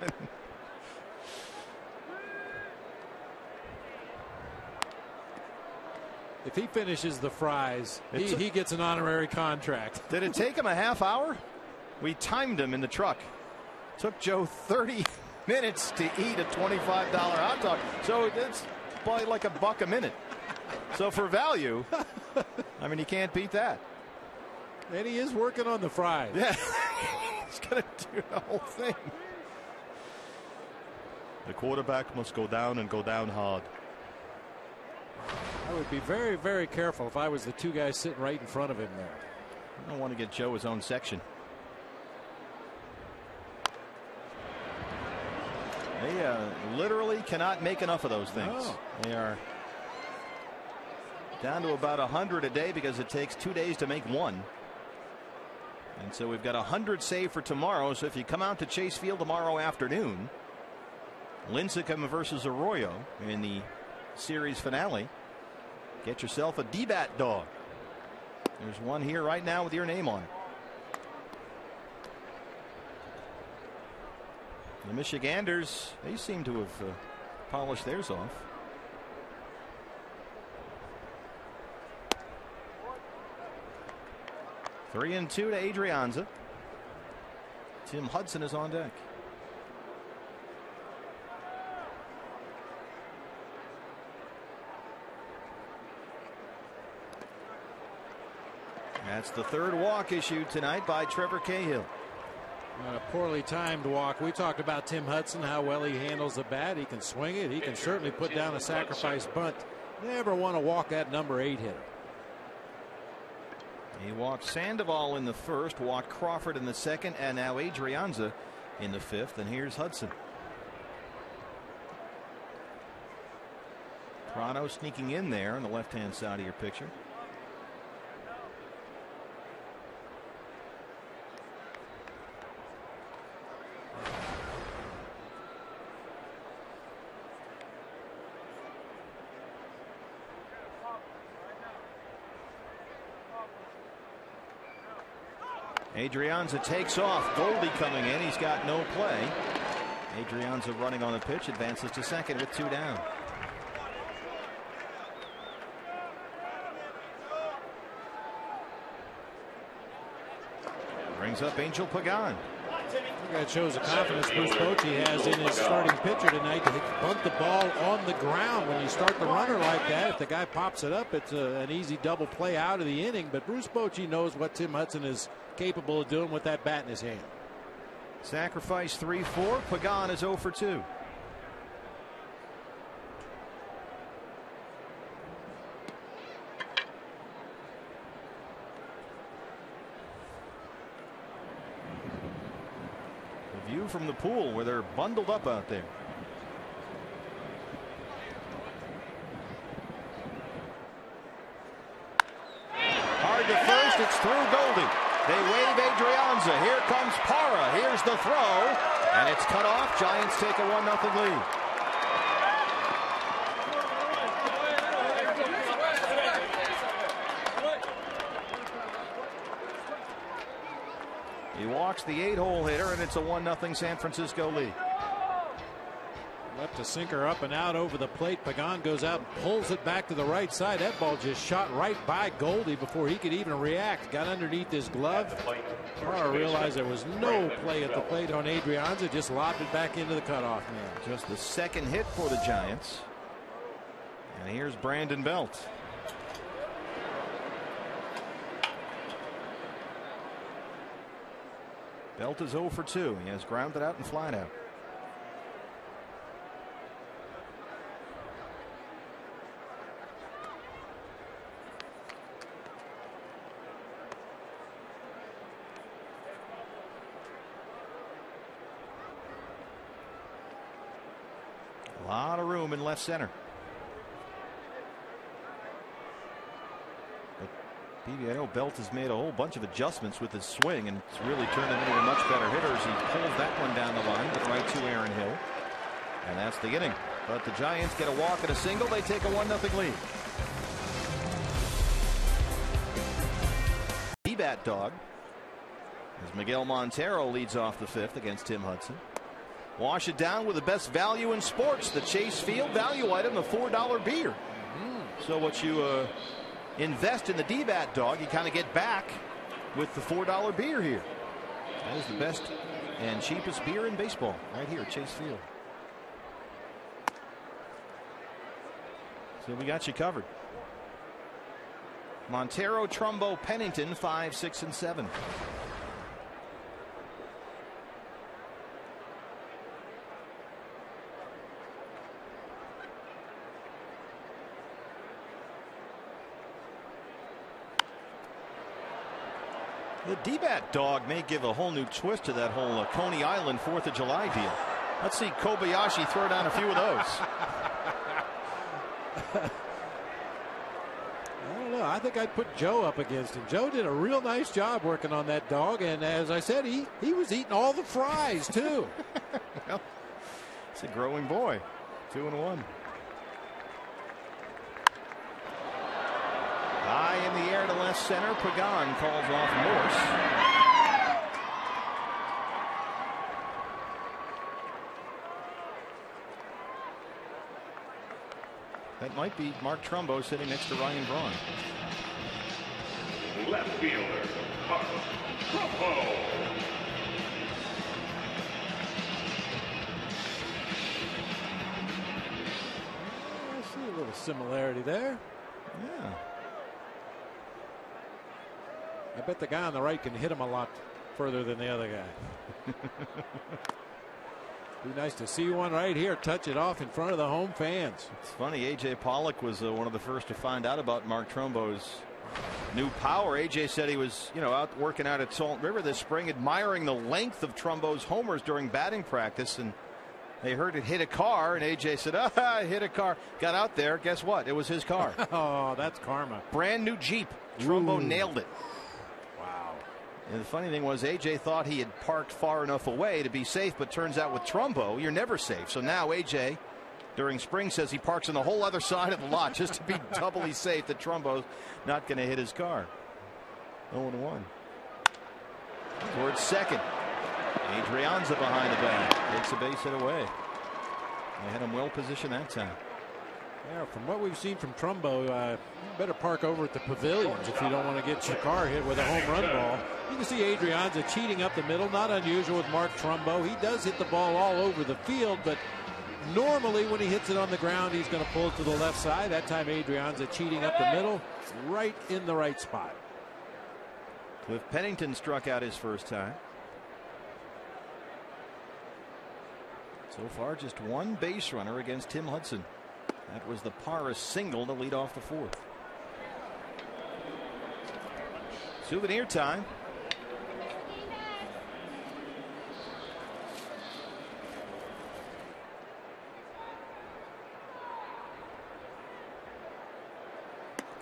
If he finishes the fries, he gets an honorary contract. Did it take him a half hour? We timed him in the truck. Took Joe 30 minutes to eat a $25 hot dog. So it's probably like $1 a minute. So for value, I mean, you can't beat that. And he is working on the fries. Yeah, he's going to do the whole thing. The quarterback must go down and go down hard. I would be very, very careful if I was the 2 guys sitting right in front of him there. I don't want to get Joe his own section. They literally cannot make enough of those things. No. They are down to about 100 a day because it takes 2 days to make one. And so we've got 100 saved for tomorrow. So if you come out to Chase Field tomorrow afternoon, Lincecum versus Arroyo in the series finale, get yourself a D-Bat dog. There's one here right now with your name on it. The Michiganders, they seem to have polished theirs off. Three and two to Adrianza. Tim Hudson is on deck. That's the third walk issued tonight by Trevor Cahill. Not a poorly timed walk. We talked about Tim Hudson, how well he handles the bat. He can swing it. He can certainly put down a sacrifice bunt. Never want to walk that number 8 hitter. He walked Sandoval in the first, walked Crawford in the second, and now Adrianza in the fifth. And here's Hudson. Prado sneaking in there on the left-hand side of your picture. Adrianza takes off. Goldie coming in. He's got no play. Adrianza running on the pitch, advances to second with 2 down. Brings up Angel Pagan. That shows the confidence Bruce Bochy has in his starting pitcher tonight to bunt the ball on the ground. When you start the runner like that, if the guy pops it up, it's an easy double play out of the inning. But Bruce Bochy knows what Tim Hudson is capable of doing with that bat in his hand. Sacrifice 3-4. Pagan is 0 for 2. View from the pool where they're bundled up out there. Hard to first. It's through Goldie. They wave Adrianza. Here comes Parra. Here's the throw. And it's cut off. Giants take a 1-0 lead. He walks the 8-hole hitter, and it's a 1-0 San Francisco lead. Left a sinker up and out over the plate. Pagan goes out and pulls it back to the right side. That ball just shot right by Goldie before he could even react. Got underneath his glove. Parra realized there was no play at the plate on Adrianza. Just lobbed it back into the cutoff man. Just the second hit for the Giants. And here's Brandon Belt. Belt is 0 for 2. He has grounded out and flied out. A lot of room in left center. I know Belt has made a whole bunch of adjustments with his swing, and it's really turned him into a much better hitter as he pulls that one down the line with right to Aaron Hill. And that's the inning. But the Giants get a walk and a single. They take a 1-0 lead. D-bat dog as Miguel Montero leads off the fifth against Tim Hudson. Wash it down with the best value in sports. The Chase Field value item, the $4 beer. So what you invest in the D-bat dog, you kind of get back with the $4 beer here. That is the best and cheapest beer in baseball right here at Chase Field. So we got you covered. Montero, Trumbo, Pennington 5, 6, and 7. The D-bat dog may give a whole new twist to that whole Coney Island 4th of July deal. Let's see Kobayashi throw down a few of those. I don't know. I think I'd put Joe up against him. Joe did a real nice job working on that dog, and as I said, he was eating all the fries too. Well, it's a growing boy. 2-1. High in the air to left center. Pagan calls off Morse. That might be Mark Trumbo sitting next to Ryan Braun. Left fielder, Mark Trumbo. I see a little similarity there. Yeah. I bet the guy on the right can hit him a lot further than the other guy. Be nice to see one right here, touch it off in front of the home fans. It's funny, A.J. Pollock was one of the first to find out about Mark Trumbo's new power. A.J. said he was, out working out at Salt River this spring, admiring the length of Trumbo's homers during batting practice, and they heard it hit a car, and A.J. said, it hit a car. Got out there, guess what? It was his car. Oh, that's karma. Brand new Jeep. Trumbo Ooh. nailed it. And the funny thing was, A.J. thought he had parked far enough away to be safe, but turns out with Trumbo, you're never safe. So now A.J. during spring says he parks on the whole other side of the lot just to be doubly safe that Trumbo's not going to hit his car. 0-1. Towards second. Adrianza behind the bag. Takes a base hit away. They had him well positioned that time. Yeah, from what we've seen from Trumbo, you better park over at the pavilions if you don't want to get your car hit with a home run ball. You can see Adrianza cheating up the middle. Not unusual with Mark Trumbo. He does hit the ball all over the field, but normally when he hits it on the ground, he's going to pull it to the left side. That time Adrianza cheating up the middle, right in the right spot. Cliff Pennington struck out his first time. So far, just one base runner against Tim Hudson. That was the Parris single to lead off the fourth. Souvenir time.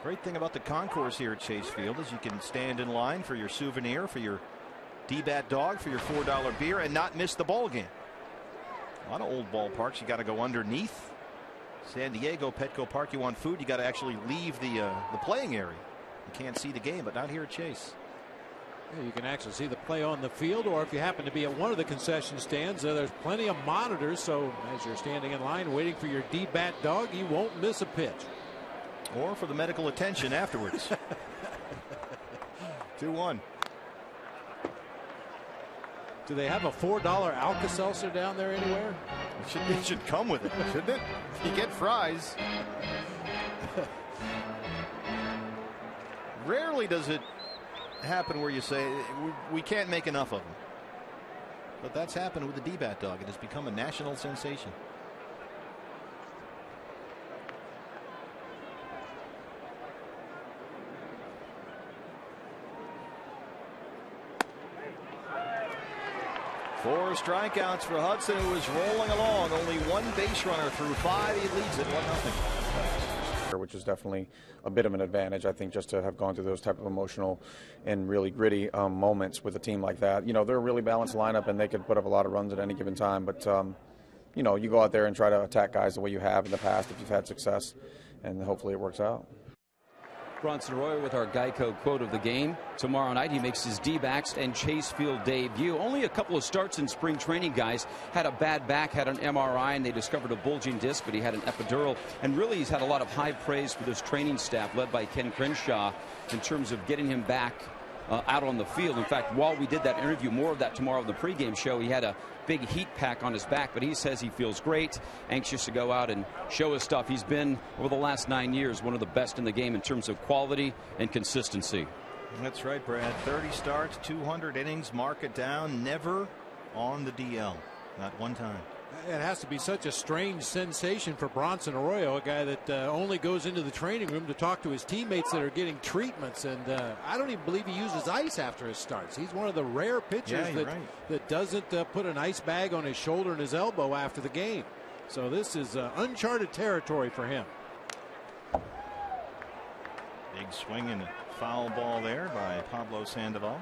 Great thing about the concourse here at Chase Field is you can stand in line for your souvenir, for your D-Bat dog, for your $4 beer, and not miss the ball game. A lot of old ballparks, you got to go underneath. San Diego, Petco Park, you want food, you got to actually leave the playing area. You can't see the game, but not here at Chase. Yeah, you can actually see the play on the field, or if you happen to be at one of the concession stands, there's plenty of monitors, so as you're standing in line waiting for your D-Bat dog, you won't miss a pitch. Or for the medical attention afterwards. 2-1. Do they have a $4 Alka-Seltzer down there anywhere? It should come with it, shouldn't it? You get fries. Rarely does it happen where you say we can't make enough of them. But that's happened with the D-Bat dog. It has become a national sensation. Four strikeouts for Hudson, who is rolling along. Only one base runner through five. He leads it 1-0. Which is definitely a bit of an advantage, I think, just to have gone through those type of emotional and really gritty moments with a team like that. They're a really balanced lineup, and they could put up a lot of runs at any given time. But, you go out there and try to attack guys the way you have in the past if you've had success, and hopefully it works out. Bronson Arroyo with our Geico quote of the game. Tomorrow night he makes his D-Backs and Chase Field debut. Only a couple of starts in spring training, guys. Had a bad back, had an MRI, and they discovered a bulging disc, but he had an epidural. And really he's had a lot of high praise for this training staff led by Ken Crenshaw in terms of getting him back out on the field. In fact, while we did that interview, more of that tomorrow in the pregame show, he had a big heat pack on his back, but he says he feels great, anxious to go out and show his stuff. He's been, over the last 9 years, one of the best in the game in terms of quality and consistency. That's right, Brad. 30 starts, 200 innings, mark it down, never on the DL. Not one time. It has to be such a strange sensation for Bronson Arroyo, a guy that only goes into the training room to talk to his teammates that are getting treatments. And I don't even believe he uses ice after his starts. He's one of the rare pitchers that doesn't put an ice bag on his shoulder and his elbow after the game. So this is uncharted territory for him. Big swing and foul ball there by Pablo Sandoval.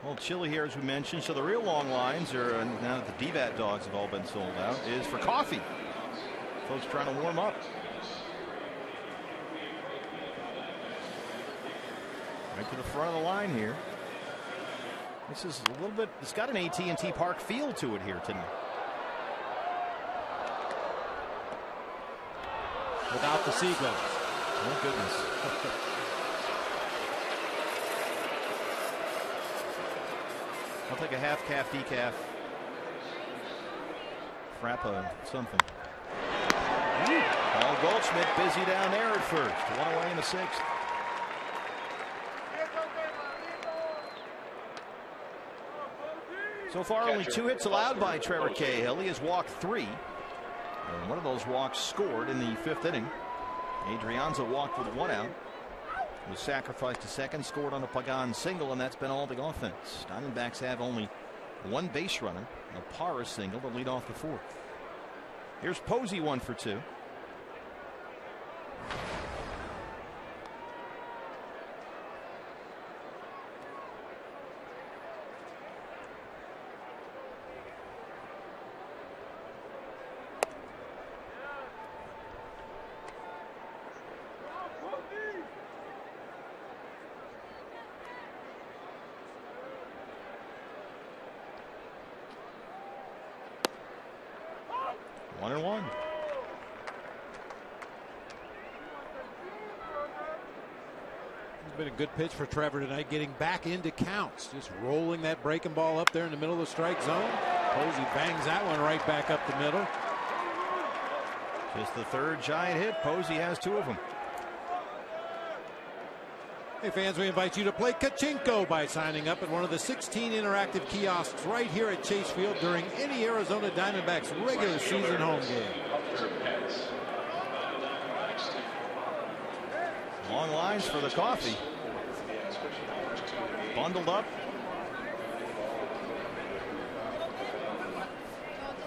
Well, chilly here, as we mentioned, so the real long lines are, now that the D-Bat dogs have all been sold out, is for coffee. Folks trying to warm up. Right to the front of the line here. This is a little bit, it's got an AT&T Park feel to it here tonight. without the seagulls. Oh, goodness. I'll take a half-calf decaf. Frappa something. Paul Goldschmidt busy down there at first. One away in the sixth. So far, only 2 hits allowed by Trevor Cahill. He has walked 3. And one of those walks scored in the 5th inning. Adrianza walked with 1 out. Was sacrificed to second, scored on a Pagan single, and that's been all the offense. Diamondbacks have only 1 base runner, a Parra single to lead off the 4th. Here's Posey 1 for 2. One and one. It's been a good pitch for Trevor tonight, getting back into counts, just rolling that breaking ball up there in the middle of the strike zone. Posey bangs that one right back up the middle. Just the 3rd giant hit. Posey has 2 of them. Hey fans, we invite you to play Kachinko by signing up at one of the 16 interactive kiosks right here at Chase Field during any Arizona Diamondbacks regular season home game. Long lines for the coffee. Bundled up.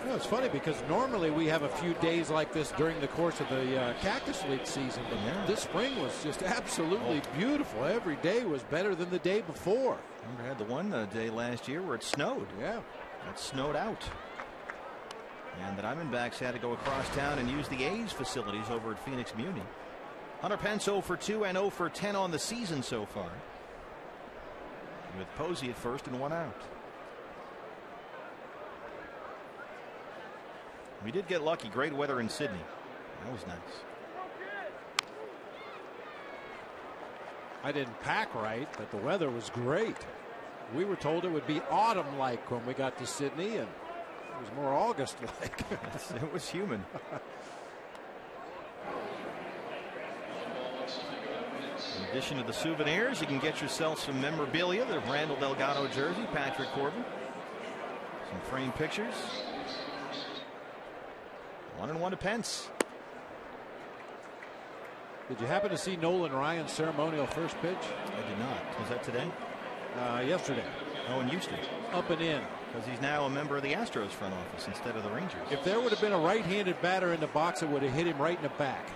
You know, it's funny because normally we have a few days like this during the course of the Cactus League season, but this spring was just absolutely beautiful. Every day was better than the day before. Remember, had the one day last year where it snowed. Yeah, it snowed out, and the Diamondbacks had to go across town and use the A's facilities over at Phoenix Muni. Hunter Pence 0 for 2 and 0 for 10 on the season so far, with Posey at first and 1 out. We did get lucky. Great weather in Sydney. That was nice. I didn't pack right, but the weather was great. We were told it would be autumn-like when we got to Sydney, and it was more August-like. It was humid. In addition to the souvenirs, you can get yourself some memorabilia. The Randall Delgado jersey, Patrick Corbin. Some framed pictures. 1-1 to Pence. Did you happen to see Nolan Ryan's ceremonial first pitch? I did not. Was that today? Yesterday. Oh, in Houston. Up and in. Because he's now a member of the Astros front office instead of the Rangers. If there would have been a right-handed batter in the box, it would have hit him right in the back.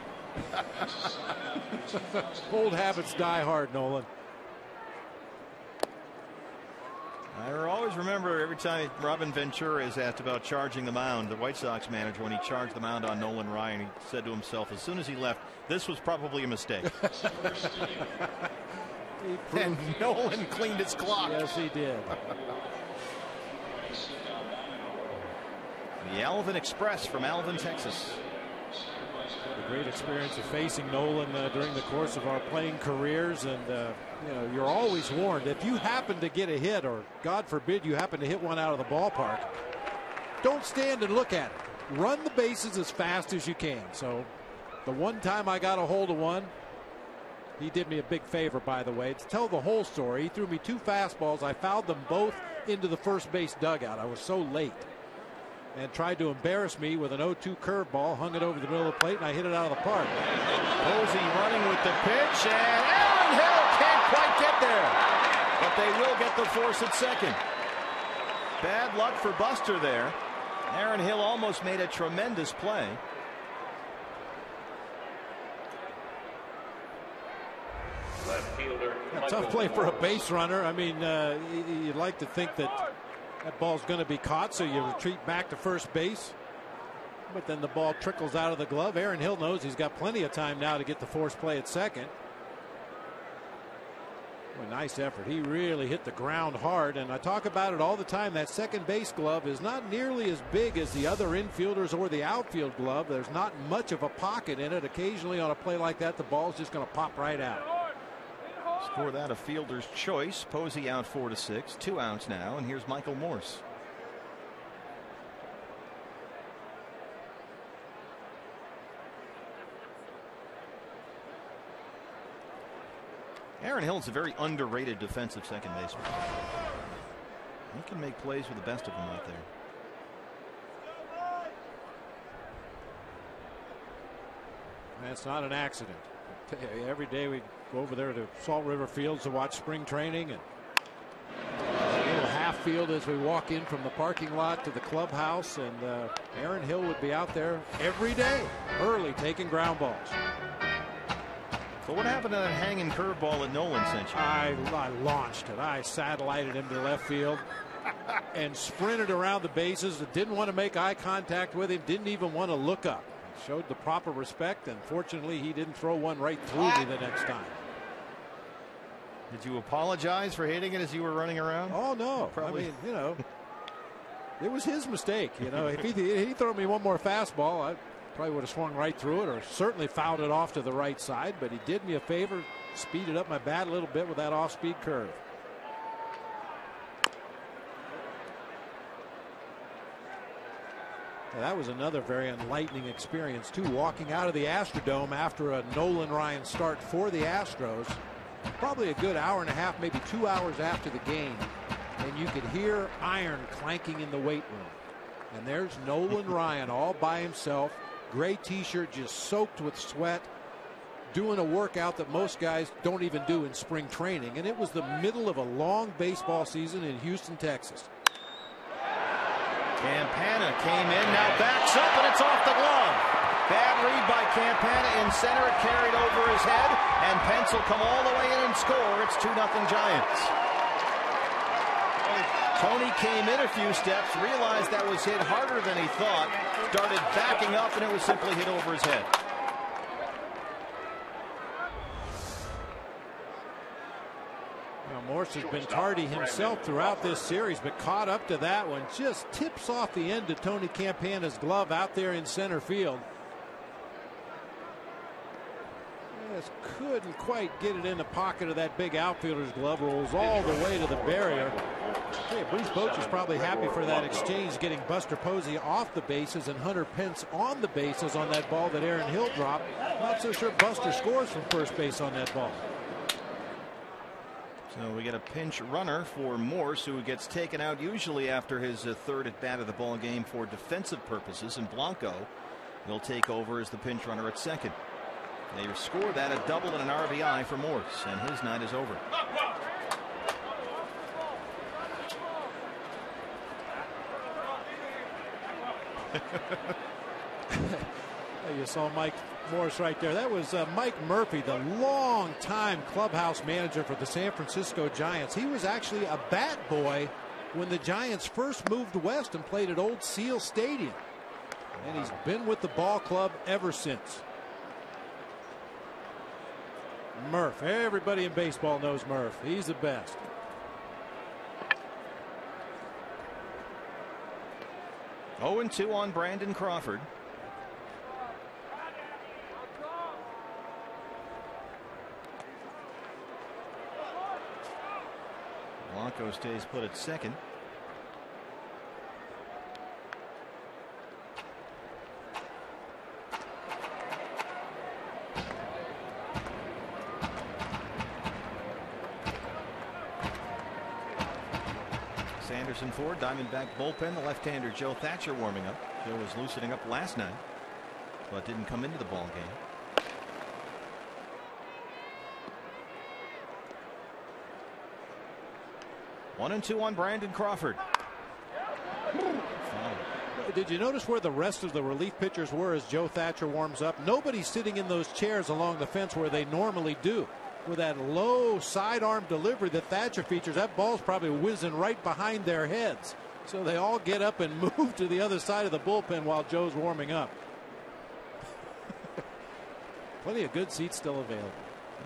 Old habits die hard, Nolan. I always remember every time Robin Ventura is asked about charging the mound, the White Sox manager, when he charged the mound on Nolan Ryan, he said to himself, as soon as he left, this was probably a mistake. And Nolan cleaned his clock. Yes, he did. The Alvin Express from Alvin, Texas. A great experience of facing Nolan during the course of our playing careers, and you know, you're always warned, if you happen to get a hit, or God forbid you happen to hit one out of the ballpark, don't stand and look at it. Run the bases as fast as you can. So the one time I got a hold of one, he did me a big favor, by the way. To tell the whole story, he threw me 2 fastballs. I fouled them both into the first base dugout. I was so late, and tried to embarrass me with an 0-2 curveball, hung it over the middle of the plate, and I hit it out of the park. Posey running with the pitch, and Aaron Hill can't quite get there, but they will get the force at second. Bad luck for Buster there. Aaron Hill almost made a tremendous play. Left fielder. A tough play for a base runner. I mean, you'd like to think that that ball's going to be caught, so you retreat back to first base. But then the ball trickles out of the glove. Aaron Hill knows he's got plenty of time now to get the force play at second. A nice effort. He really hit the ground hard, and I talk about it all the time. That second base glove is not nearly as big as the other infielders or the outfield glove. There's not much of a pocket in it. Occasionally on a play like that, the ball's just going to pop right out. Score that a fielder's choice. Posey out 4-6, 2 outs now, and here's Michael Morse. Aaron Hill's a very underrated defensive second baseman. He can make plays with the best of them out there. That's not an accident. Every day we go over there to Salt River Fields to watch spring training, and a little half field as we walk in from the parking lot to the clubhouse, and Aaron Hill would be out there every day early taking ground balls. So what happened to that hanging curveball that Nolan sent you? I launched it. I satellited him to left field and sprinted around the bases. Didn't want to make eye contact with him. Didn't even want to look up. Showed the proper respect, and fortunately he didn't throw one right through me the next time. Did you apologize for hitting it as you were running around? Oh no, probably. I mean, you know, it was his mistake. You know, if he threw me one more fastball, I probably would have swung right through it, or certainly fouled it off to the right side. But he did me a favor, speeded up my bat a little bit with that off-speed curve. Now, that was another very enlightening experience too, walking out of the Astrodome after a Nolan Ryan start for the Astros, probably a good hour and a half, maybe 2 hours after the game, and you could hear iron clanking in the weight room. And there's Nolan Ryan all by himself, gray t-shirt just soaked with sweat, doing a workout that most guys don't even do in spring training. And it was the middle of a long baseball season in Houston, Texas. Campana came in, now backs up, and it's off the glove. Bad read by Campana in center. It carried over his head, and Pence will come all the way in and score. It's 2-0 Giants. Tony came in a few steps, realized that was hit harder than he thought, started backing up, and it was simply hit over his head. Morse has been tardy himself throughout this series, but caught up to that one. Just tips off the end of Tony Campana's glove out there in center field. Just couldn't quite get it in the pocket of that big outfielder's glove. Rolls all the way to the barrier. Hey, Bruce Bochy is probably happy for that exchange, getting Buster Posey off the bases and Hunter Pence on the bases on that ball that Aaron Hill dropped. Not so sure Buster scores from first base on that ball. So we get a pinch runner for Morse, who gets taken out usually after his third at bat of the ball game for defensive purposes, and Blanco will take over as the pinch runner at second. They score that a double and an RBI for Morse, and his night is over. You saw Mike Morse right there. That was Mike Murphy, the longtime clubhouse manager for the San Francisco Giants. He was actually a bat boy when the Giants first moved west and played at Old Seal Stadium. And he's been with the ball club ever since. Murph. Everybody in baseball knows Murph. He's the best. Oh, 0-2 on Brandon Crawford. Blanco stays put at second. Sanderson Ford, Diamondback bullpen. The left-hander Joe Thatcher warming up. Joe was loosening up last night, but didn't come into the ball game. One and two on Brandon Crawford. Did you notice where the rest of the relief pitchers were as Joe Thatcher warms up? Nobody's sitting in those chairs along the fence where they normally do. With that low sidearm delivery that Thatcher features, that ball's probably whizzing right behind their heads. So they all get up and move to the other side of the bullpen while Joe's warming up. Plenty of good seats still available.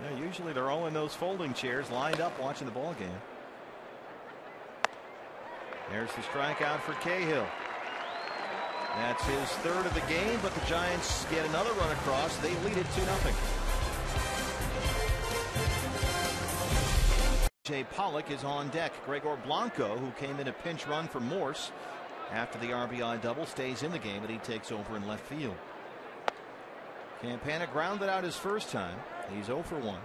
Yeah, usually they're all in those folding chairs lined up watching the ball game. There's the strikeout for Cahill. That's his third of the game, but the Giants get another run across. They lead it 2-0. Jay Pollock is on deck. Gregor Blanco, who came in a pinch run for Morse after the RBI double, stays in the game, and he takes over in left field. Campana grounded out his first time. He's 0 for 1.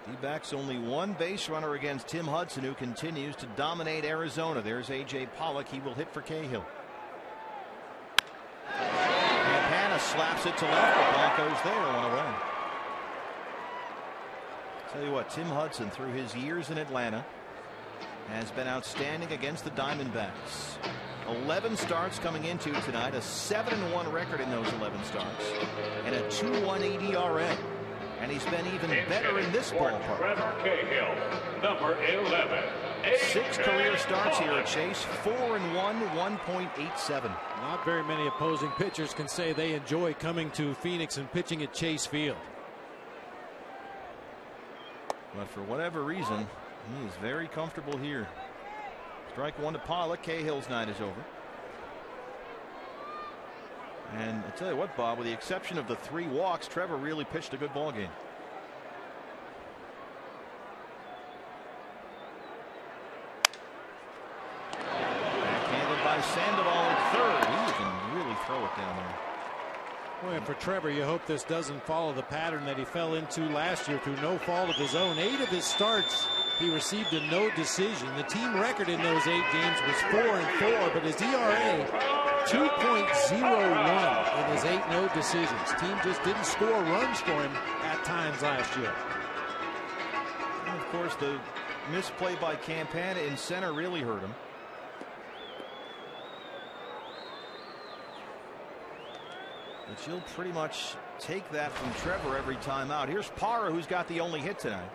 D-backs only one base runner against Tim Hudson, who continues to dominate Arizona. There's A.J. Pollock. He will hit for Cahill. Campana slaps it to left, but Blanco's there, one away. Tell you what, Tim Hudson, through his years in Atlanta, has been outstanding against the Diamondbacks. 11 starts coming into tonight, a 7-1 record in those 11 starts, and a 2.18 ERA. And he's been even better in this ballpark. Trevor Cahill, number 11. 6 career starts here at Chase, 4-1, 1.87. Not very many opposing pitchers can say they enjoy coming to Phoenix and pitching at Chase Field. But for whatever reason, he is very comfortable here. Strike one to Pollock. Cahill's night is over. And I tell you what, Bob, with the exception of the 3 walks, Trevor really pitched a good ball game. Backhanded by Sandoval at third. He can really throw it down there. Well, for Trevor, you hope this doesn't follow the pattern that he fell into last year through no fault of his own. 8 of his starts, he received a no decision. The team record in those 8 games was 4-4, but his ERA 2.01 in his 8 no decisions. Team just didn't score runs for him at times last year. And of course, the misplay by Campana in center really hurt him. But you'll pretty much take that from Trevor every time out. Here's Parra, who's got the only hit tonight.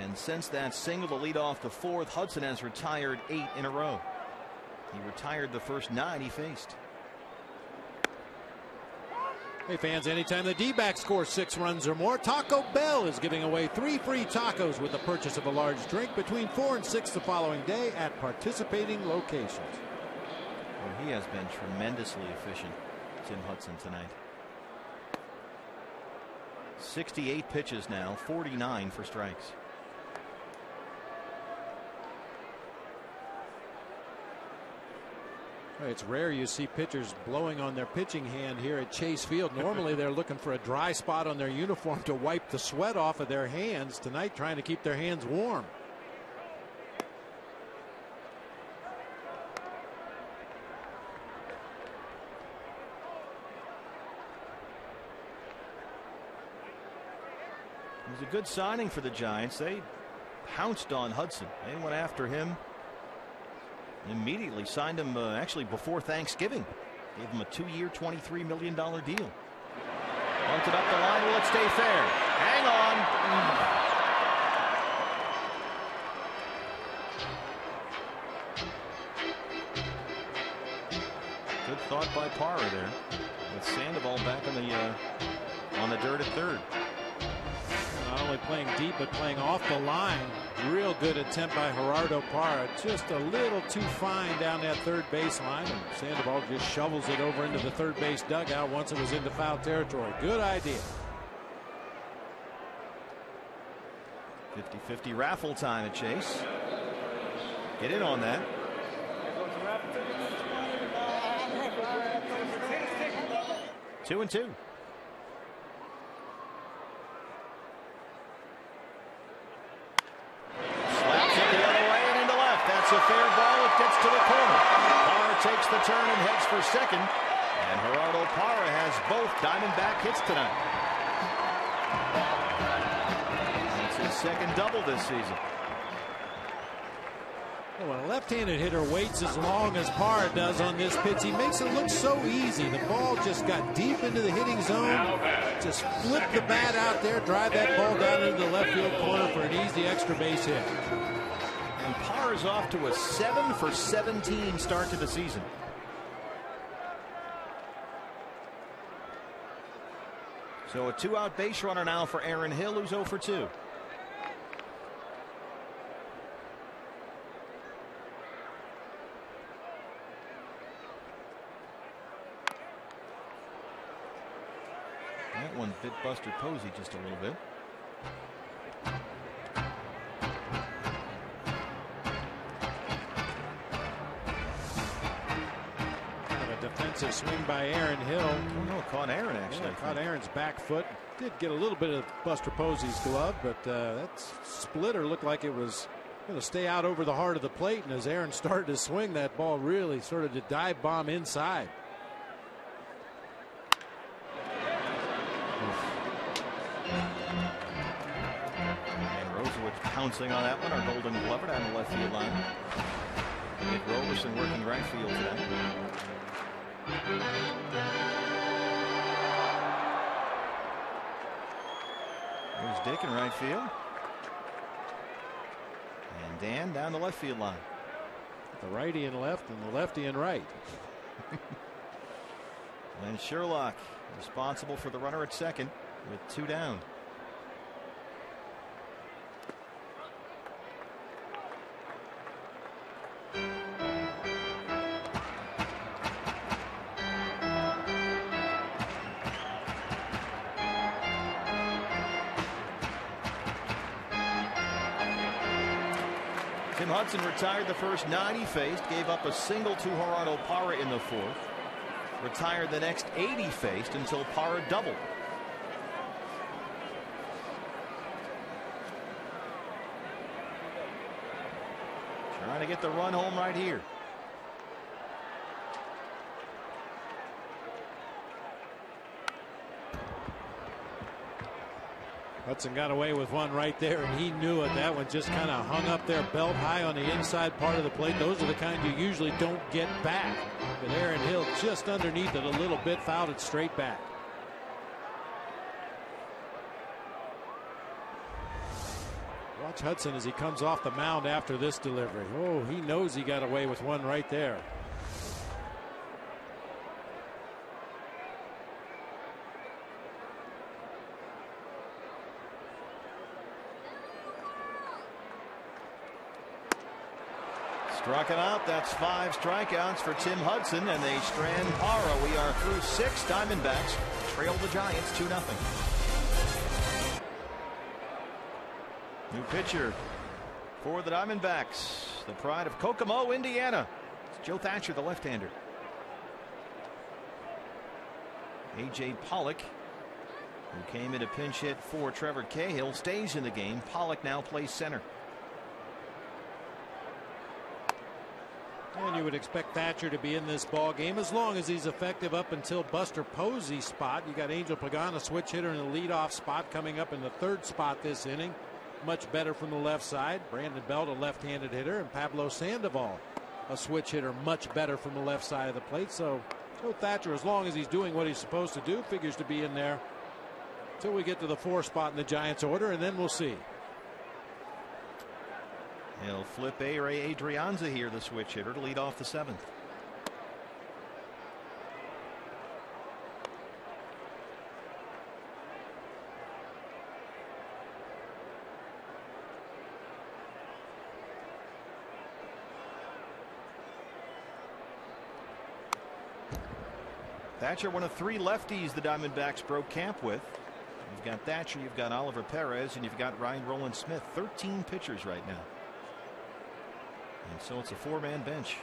And since that single to lead off the 4th, Hudson has retired 8 in a row. He retired the first 9 he faced. Hey fans, anytime the D-backs score 6 runs or more, Taco Bell is giving away 3 free tacos with the purchase of a large drink between 4 and 6 the following day at participating locations. Well, he has been tremendously efficient, Tim Hudson, tonight. 68 pitches now, 49 for strikes. It's rare you see pitchers blowing on their pitching hand here at Chase Field. Normally they're looking for a dry spot on their uniform to wipe the sweat off of their hands. Tonight trying to keep their hands warm. It was a good signing for the Giants. They pounced on Hudson. They went after him. Immediately signed him actually before Thanksgiving. Gave him a 2-year, $23 million deal. Bunted up the line. Will it stay fair? Hang on. Good thought by Parra there, with Sandoval back on the dirt at third. Not only playing deep, but playing off the line. Real good attempt by Gerardo Parra. Just a little too fine down that third baseline. And Sandoval just shovels it over into the third base dugout once it was into foul territory. Good idea. 50-50 raffle time at Chase. Get in on that. Two and two. It's a fair ball. It gets to the corner. Parra takes the turn and heads for second. And Gerardo Parra has both Diamondback hits tonight. It's his second double this season. Well, when a left-handed hitter waits as long as Parra does on this pitch, he makes it look so easy. The ball just got deep into the hitting zone. Just flip the bat out there, drive that ball down into the left field corner for an easy extra base hit. And Parra's off to a 7 for 17 start to the season. So a 2-out base runner now for Aaron Hill, who's 0 for 2. That one bit Buster Posey just a little bit. Defensive swing by Aaron Hill. Oh no, caught Aaron actually. Yeah, caught Aaron's back foot. Did get a little bit of Buster Posey's glove, but that splitter looked like it was going to stay out over the heart of the plate. And as Aaron started to swing, that ball really sort of did dive bomb inside. And Rosewoods pouncing on that one. Our Golden Glover down the left field line. Nick Roberson working right field today. There's Dick in right field. And Dan down the left field line. The righty in left and the lefty in right. And Sherlock responsible for the runner at second with 2 down. Hudson retired the first 9 he faced, gave up a single to Gerardo Parra in the 4th. Retired the next 8 he faced until Parra doubled. Trying to get the run home right here. Hudson got away with one right there, and he knew it. That one just kind of hung up there belt high on the inside part of the plate. Those are the kind you usually don't get back. But Aaron Hill just underneath it a little bit, fouled it straight back. Watch Hudson as he comes off the mound after this delivery. Oh, he knows he got away with one right there. Struck him out. That's 5 strikeouts for Tim Hudson, and they strand Parra. We are through 6. Diamondbacks trail the Giants 2-0. New pitcher for the Diamondbacks, the pride of Kokomo, Indiana. It's Joe Thatcher, the left-hander. A.J. Pollock, who came in to pinch hit for Trevor Cahill, stays in the game. Pollock now plays center. And you would expect Thatcher to be in this ball game as long as he's effective up until Buster Posey's spot. You got Angel Pagano, switch hitter in the leadoff spot, coming up in the 3rd spot this inning. Much better from the left side. Brandon Belt, a left-handed hitter, and Pablo Sandoval, a switch hitter, much better from the left side of the plate. So Joe Thatcher, as long as he's doing what he's supposed to do, figures to be in there until we get to the 4th spot in the Giants order, and then we'll see. He'll flip A-Ray Adrianza here, the switch hitter, to lead off the 7th. Thatcher, one of 3 lefties the Diamondbacks broke camp with. You've got Thatcher, you've got Oliver Perez, and you've got Ryan Roland Smith. 13 pitchers right now. And so it's a 4-man bench.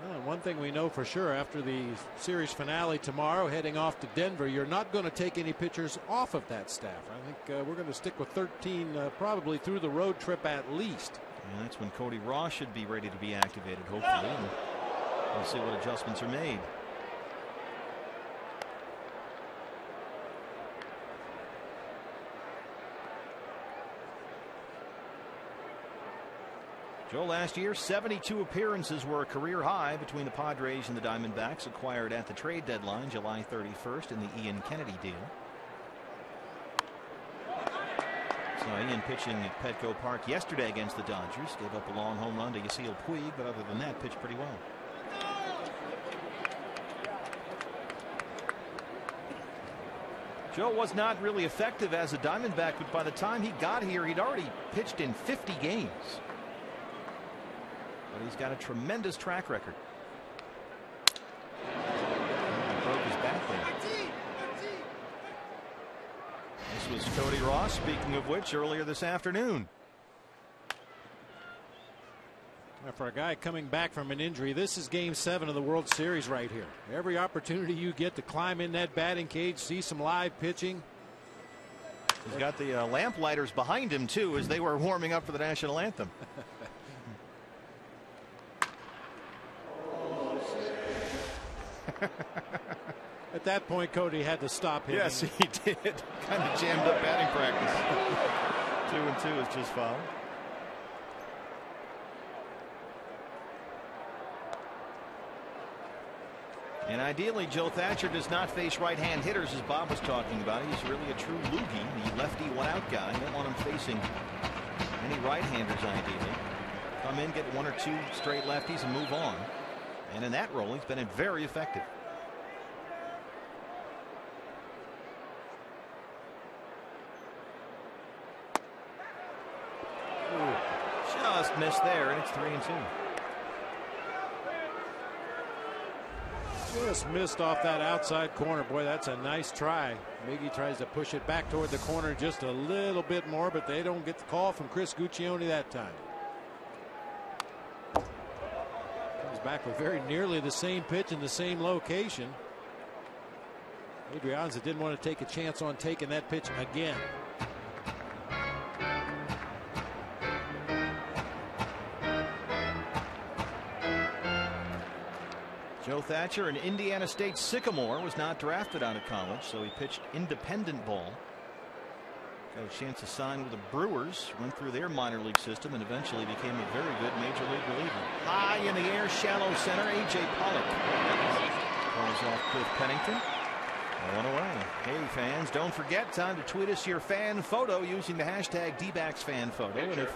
Well, one thing we know for sure after the series finale tomorrow, heading off to Denver, you're not going to take any pitchers off of that staff. I think we're going to stick with 13 probably through the road trip at least. And that's when Cody Ross should be ready to be activated, hopefully. And we'll see what adjustments are made. Joe, last year 72 appearances were a career high between the Padres and the Diamondbacks, acquired at the trade deadline July 31st in the Ian Kennedy deal. So Ian pitching at Petco Park yesterday against the Dodgers, gave up a long home run to Yasiel Puig, but other than that pitched pretty well. Joe was not really effective as a Diamondback, but by the time he got here, he'd already pitched in 50 games. But he's got a tremendous track record. He broke his back there. This was Cody Ross, speaking of which, earlier this afternoon. For a guy coming back from an injury, this is Game 7 of the World Series right here. Every opportunity you get to climb in that batting cage, see some live pitching. He's got the lamplighters behind him, too, as they were warming up for the national anthem. At that point, Cody had to stop hitting. Yes, he did. Kind of jammed up batting practice. 2-2 is just foul. And ideally, Joe Thatcher does not face right-hand hitters, as Bob was talking about. He's really a true loogie, the lefty one-out guy. You don't want him facing any right-handers, ideally. Come in, get 1 or 2 straight lefties, and move on. And in that role, he's been very effective. Just missed there, and it's 3-2. Just missed off that outside corner. Boy, that's a nice try. Miggy tries to push it back toward the corner just a little bit more, but they don't get the call from Chris Guccione that time. Comes back with very nearly the same pitch in the same location. Adrianza didn't want to take a chance on taking that pitch again. Joe Thatcher, an Indiana State Sycamore, was not drafted out of college, so he pitched independent ball. Got a chance to sign with the Brewers, went through their minor league system, and eventually became a very good major league reliever. High in the air, shallow center, A.J. Pollock calls off Cliff Pennington. 1 away. Hey, fans, don't forget, time to tweet us your fan photo using the hashtag #DBacksFanPhoto. And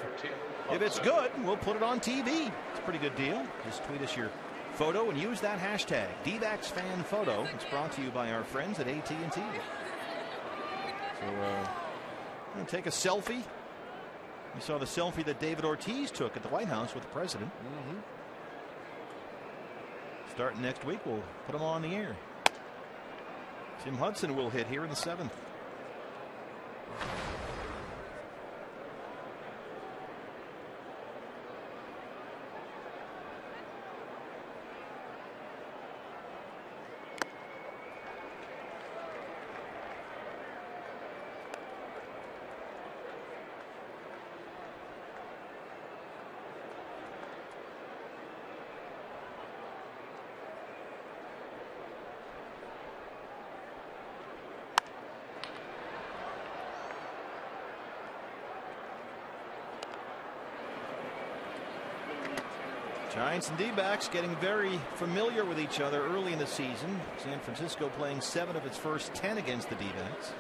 if it's good, we'll put it on TV. It's a pretty good deal. Just tweet us your photo and use that hashtag #DBacksFanPhoto. It's brought to you by our friends at AT&T. So I'm going to take a selfie. You saw the selfie that David Ortiz took at the White House with the president. Starting next week, we'll put them on the air. Tim Hudson will hit here in the 7th. Giants and D-backs getting very familiar with each other early in the season. San Francisco playing 7 of its first 10 against the D-backs.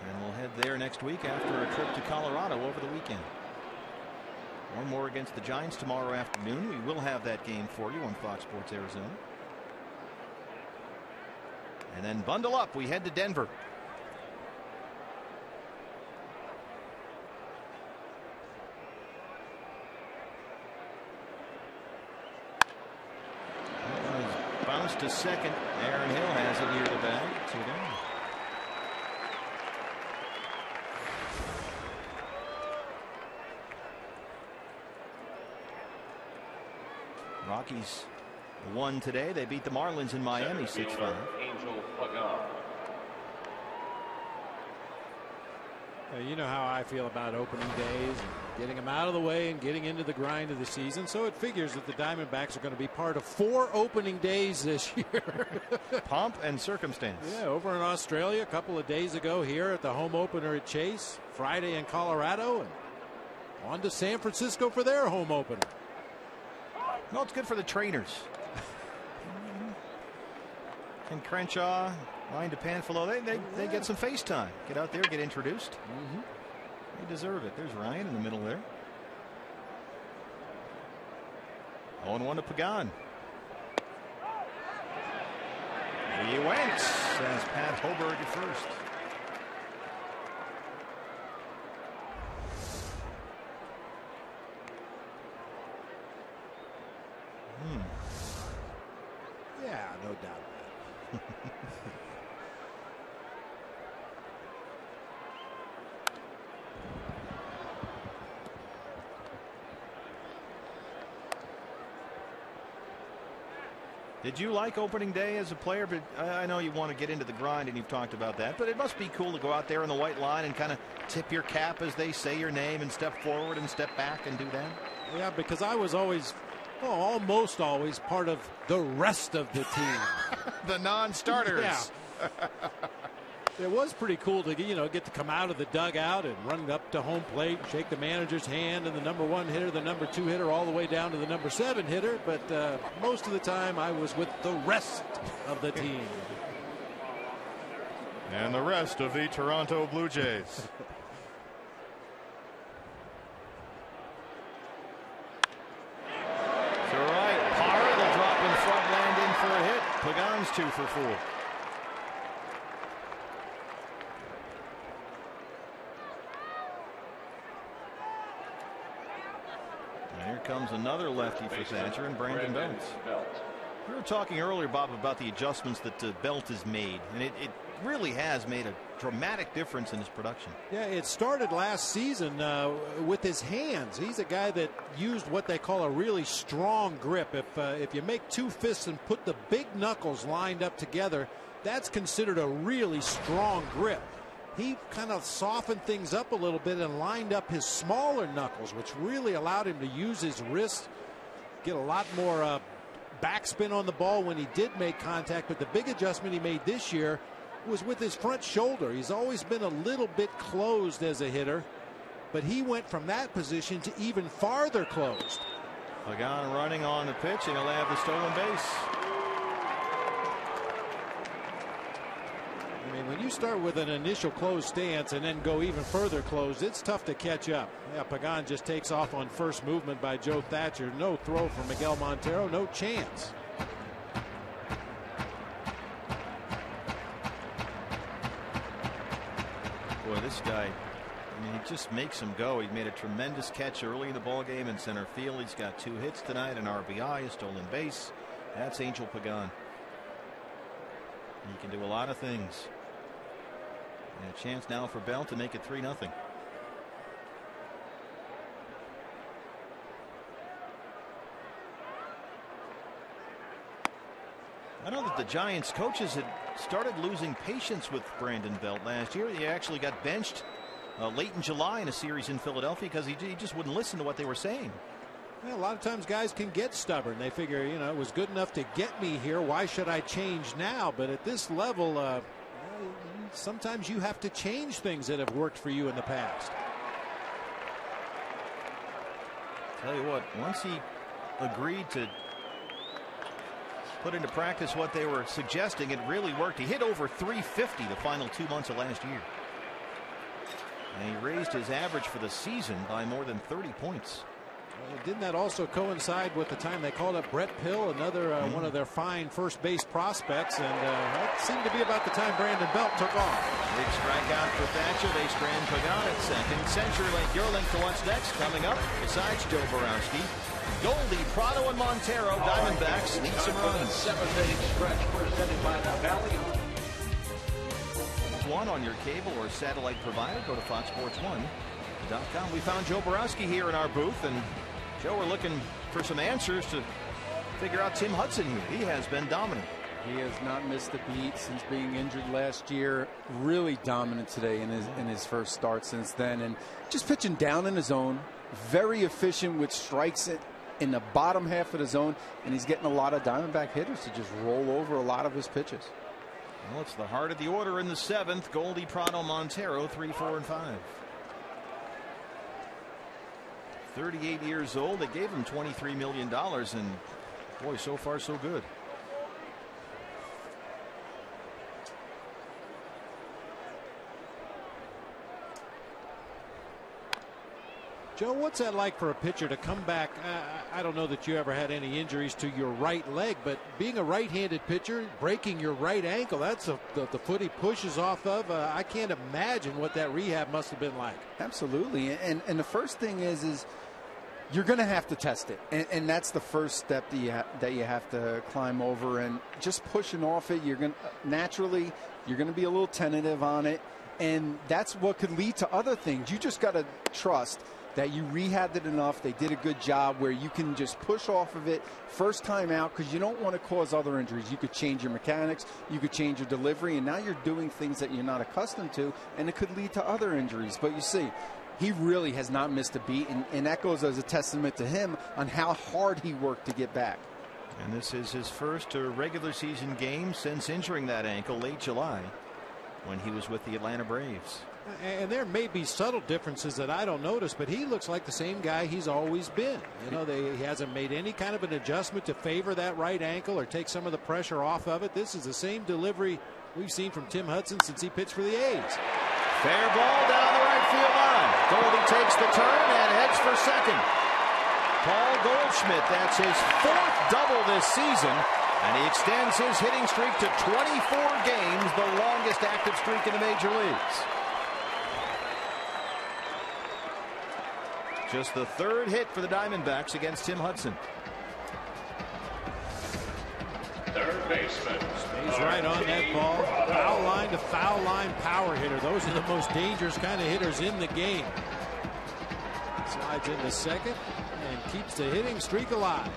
And we'll head there next week after a trip to Colorado over the weekend. One more against the Giants tomorrow afternoon. We will have that game for you on Fox Sports Arizona. And then bundle up. We head to Denver. Bounced to second. Aaron Hill has it near the bag. 2 down. Rockies won today. They beat the Marlins in Miami 6-5. You know how I feel about opening days and getting them out of the way and getting into the grind of the season. So it figures that the Diamondbacks are going to be part of 4 opening days this year. Pomp and circumstance. Yeah, over in Australia a couple of days ago, here at the home opener at Chase, Friday in Colorado, and on to San Francisco for their home opener. Well, it's good for the trainers. And Crenshaw, Ryan DePanfilo, they get some face time. Get out there, get introduced. They deserve it. There's Ryan in the middle there. 0-1 to Pagan. He went, says Pat Hoberg at first. Yeah, no doubt. Did you like opening day as a player? But I know you want to get into the grind, and you've talked about that. But it must be cool to go out there in the white line and kind of tip your cap as they say your name and step forward and step back and do that. Yeah, because I was always, well, almost always part of the rest of the team. The non-starters. Yeah. It was pretty cool to get to come out of the dugout and run up to home plate and shake the manager's hand and the number 1 hitter, the number 2 hitter, all the way down to the number 7 hitter. But most of the time I was with the rest of the team. And the rest of the Toronto Blue Jays. To right, Parr, the drop in front, land in for a hit. Pagan's 2 for 4. Here comes another lefty for Thatcher and Brandon Belt. We were talking earlier, Bob, about the adjustments that Belt has made, and it really has made a dramatic difference in his production. Yeah, it started last season with his hands. He's a guy that used what they call a really strong grip. If you make 2 fists and put the big knuckles lined up together, that's considered a really strong grip. He kind of softened things up a little bit and lined up his smaller knuckles, which really allowed him to use his wrist, get a lot more backspin on the ball when he did make contact. But the big adjustment he made this year was with his front shoulder. He's always been a little bit closed as a hitter, but he went from that position to even farther closed. Pagan running on the pitch, and he'll have the stolen base. I mean, when you start with an initial closed stance and then go even further closed, it's tough to catch up. Yeah, Pagan just takes off on first movement by Joe Thatcher. No throw from Miguel Montero, no chance. Boy, this guy, I mean, he just makes him go. He made a tremendous catch early in the ball game in center field. He's got 2 hits tonight, an RBI, a stolen base. That's Angel Pagan. He can do a lot of things. And a chance now for Bell to make it 3-0. I know that the Giants coaches had started losing patience with Brandon Belt last year. He actually got benched late in July in a series in Philadelphia because he just wouldn't listen to what they were saying. Well, a lot of times guys can get stubborn. They figure, it was good enough to get me here. Why should I change now? But at this level, sometimes you have to change things that have worked for you in the past. Tell you what, once he agreed to put into practice what they were suggesting, it really worked. He hit over 350 the final 2 months of last year. And he raised his average for the season by more than 30 points. Didn't that also coincide with the time they called up Brett Pill, another one of their fine first base prospects, and that seemed to be about the time Brandon Belt took off. Big strikeout for Thatcher. They strand Pagan at second. CenturyLink, your link to what's next coming up. Besides Joe Borowski, Goldie, Prado, and Montero, Diamondbacks need some runs. 7th-inning stretch presented by the Valley. One on your cable or satellite provider. Go to FoxSports1.com. We found Joe Borowski here in our booth, and Joe, we're looking for some answers to figure out Tim Hudson here. He has been dominant. He has not missed a beat since being injured last year. Really dominant today in his first start since then, and just pitching down in the zone. Very efficient with strikes in the bottom half of the zone, and he's getting a lot of Diamondback hitters to just roll over a lot of his pitches. Well, it's the heart of the order in the 7th. Goldie, Prado, Montero, 3, 4, and 5. 38 years old. They gave him $23 million, and boy, so far so good. Joe, what's that like for a pitcher to come back? I don't know that you ever had any injuries to your right leg, but being a right-handed pitcher, breaking your right ankle, that's the foot he pushes off of. I can't imagine what that rehab must have been like. Absolutely. And the first thing is you're going to have to test it. And that's the first step that you have to climb over. And just pushing off it, you're going to be a little tentative on it. And that's what could lead to other things. You just got to trust that you rehabbed it enough, they did a good job where you can just push off of it first time out, because you don't want to cause other injuries. You could change your mechanics, you could change your delivery, and now you're doing things that you're not accustomed to, and it could lead to other injuries. But you see, he really has not missed a beat, and that goes as a testament to him on how hard he worked to get back. And this is his first regular season game since injuring that ankle late July when he was with the Atlanta Braves. And there may be subtle differences that I don't notice, but he looks like the same guy he's always been. You know, he hasn't made any kind of an adjustment to favor that right ankle or take some of the pressure off of it. This is the same delivery we've seen from Tim Hudson since he pitched for the A's. Fair ball down the right field line. Goldie takes the turn and heads for second. Paul Goldschmidt, that's his 4th double this season, and he extends his hitting streak to 24 games, the longest active streak in the major leagues. Just the 3rd hit for the Diamondbacks against Tim Hudson. Third baseman. Stays right on that ball. Foul line to foul line power hitter. Those are the most dangerous kind of hitters in the game. Slides into second and keeps the hitting streak alive.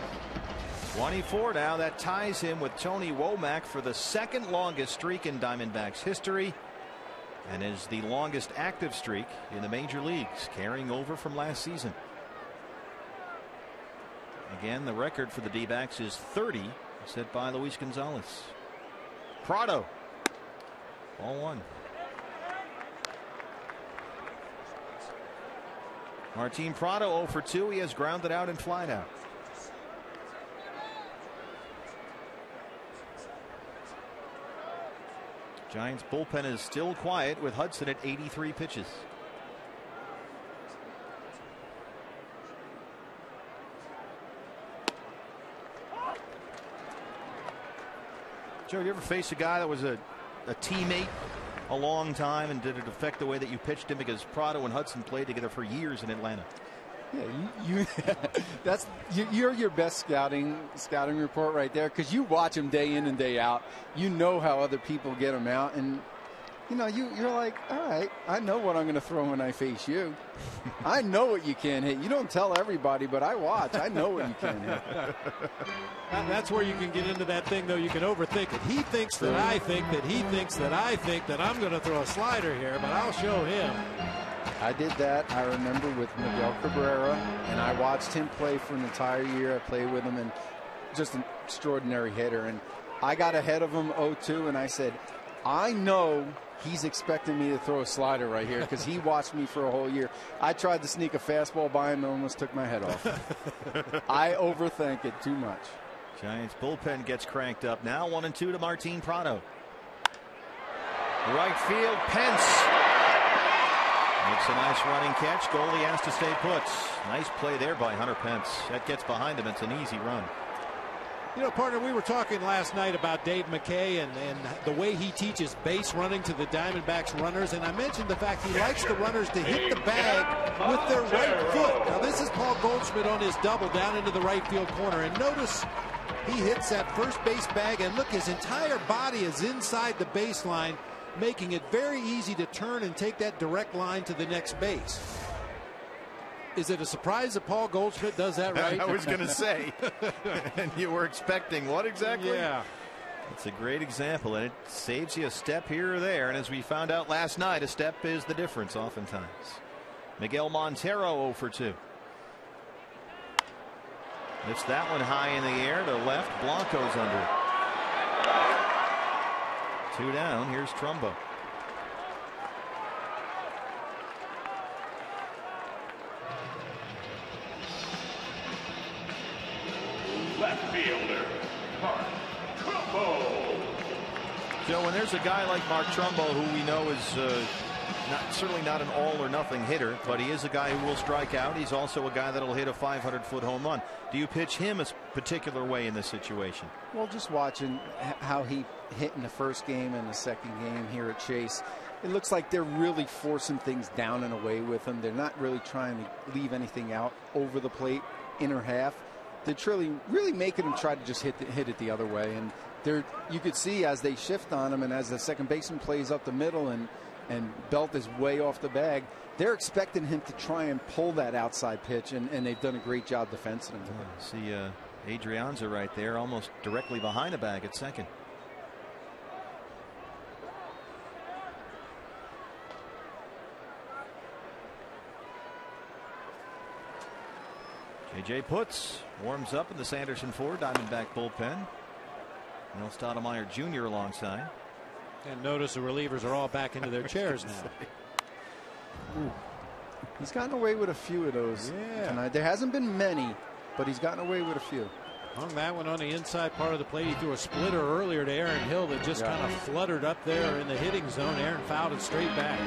24 now. That ties him with Tony Womack for the 2nd longest streak in Diamondbacks history, and is the longest active streak in the major leagues, carrying over from last season. Again, the record for the D-backs is 30, set by Luis Gonzalez. Prado, ball 1. Martin Prado 0 for 2. He has grounded out and flied out. Giants bullpen is still quiet with Hudson at 83 pitches. Joe, you ever face a guy that was a teammate a long time, and did it affect the way that you pitched him? Because Prado and Hudson played together for years in Atlanta. Yeah, you're your best scouting report right there, because you watch him day in and day out. You know how other people get him out, and you're like, all right, I know what I'm going to throw when I face you. I know what you can hit. You don't tell everybody, but I watch. I know what you can hit. That's where you can get into that thing, though. You can overthink it. He thinks that I think that he thinks that I think that I'm going to throw a slider here, but I'll show him. I did that, I remember, with Miguel Cabrera, and I watched him play for an entire year. I played with him, and just an extraordinary hitter. And I got ahead of him 0-2, and I said, I know he's expecting me to throw a slider right here, because he watched me for a whole year. I tried to sneak a fastball by him and almost took my head off. I overthink it too much. Giants bullpen gets cranked up. Now 1-2 to Martin Prado. Right field, Pence makes a nice running catch. Goalie has to stay put. Nice play there by Hunter Pence. That gets behind him. It's an easy run. You know, partner, we were talking last night about Dave McKay and the way he teaches base running to the Diamondbacks runners, and I mentioned the fact he likes the runners to hit the bag with their right foot. Now, this is Paul Goldschmidt on his double down into the right field corner, and notice he hits that first base bag, and look, his entire body is inside the baseline, making it very easy to turn and take that direct line to the next base. Is it a surprise that Paul Goldschmidt does that right? I was going to say. And you were expecting what exactly? Yeah. It's a great example, and it saves you a step here or there. And as we found out last night, a step is the difference oftentimes. Miguel Montero 0 for 2. Lifts that one high in the air to left. Blanco's under. 2 down. Here's Trumbo. Left fielder, Mark Trumbo. Joe, when there's a guy like Mark Trumbo, who we know is certainly not an all or nothing hitter, but he is a guy who will strike out. He's also a guy that'll hit a 500-foot home run. Do you pitch him a particular way in this situation? Well, just watching how he hit in the first game and the second game here at Chase, it looks like they're really forcing things down and away with him. They're not really trying to leave anything out over the plate, inner half. They're really making him try to just hit it the other way. And you could see as they shift on him and as the second baseman plays up the middle and Belt is way off the bag, they're expecting him to try and pull that outside pitch, and they've done a great job defensing him. See Adrianza right there, almost directly behind the bag at second. J.J. Putz warms up in the Sanderson Ford Diamondback bullpen. Neil Stoudemire Jr. alongside. And notice the relievers are all back into their chairs now. Ooh. He's gotten away with a few of those tonight. There hasn't been many, but he's gotten away with a few. Hung that one on the inside part of the plate. He threw a splitter earlier to Aaron Hill that just kind of fluttered up there in the hitting zone. Aaron fouled it straight back.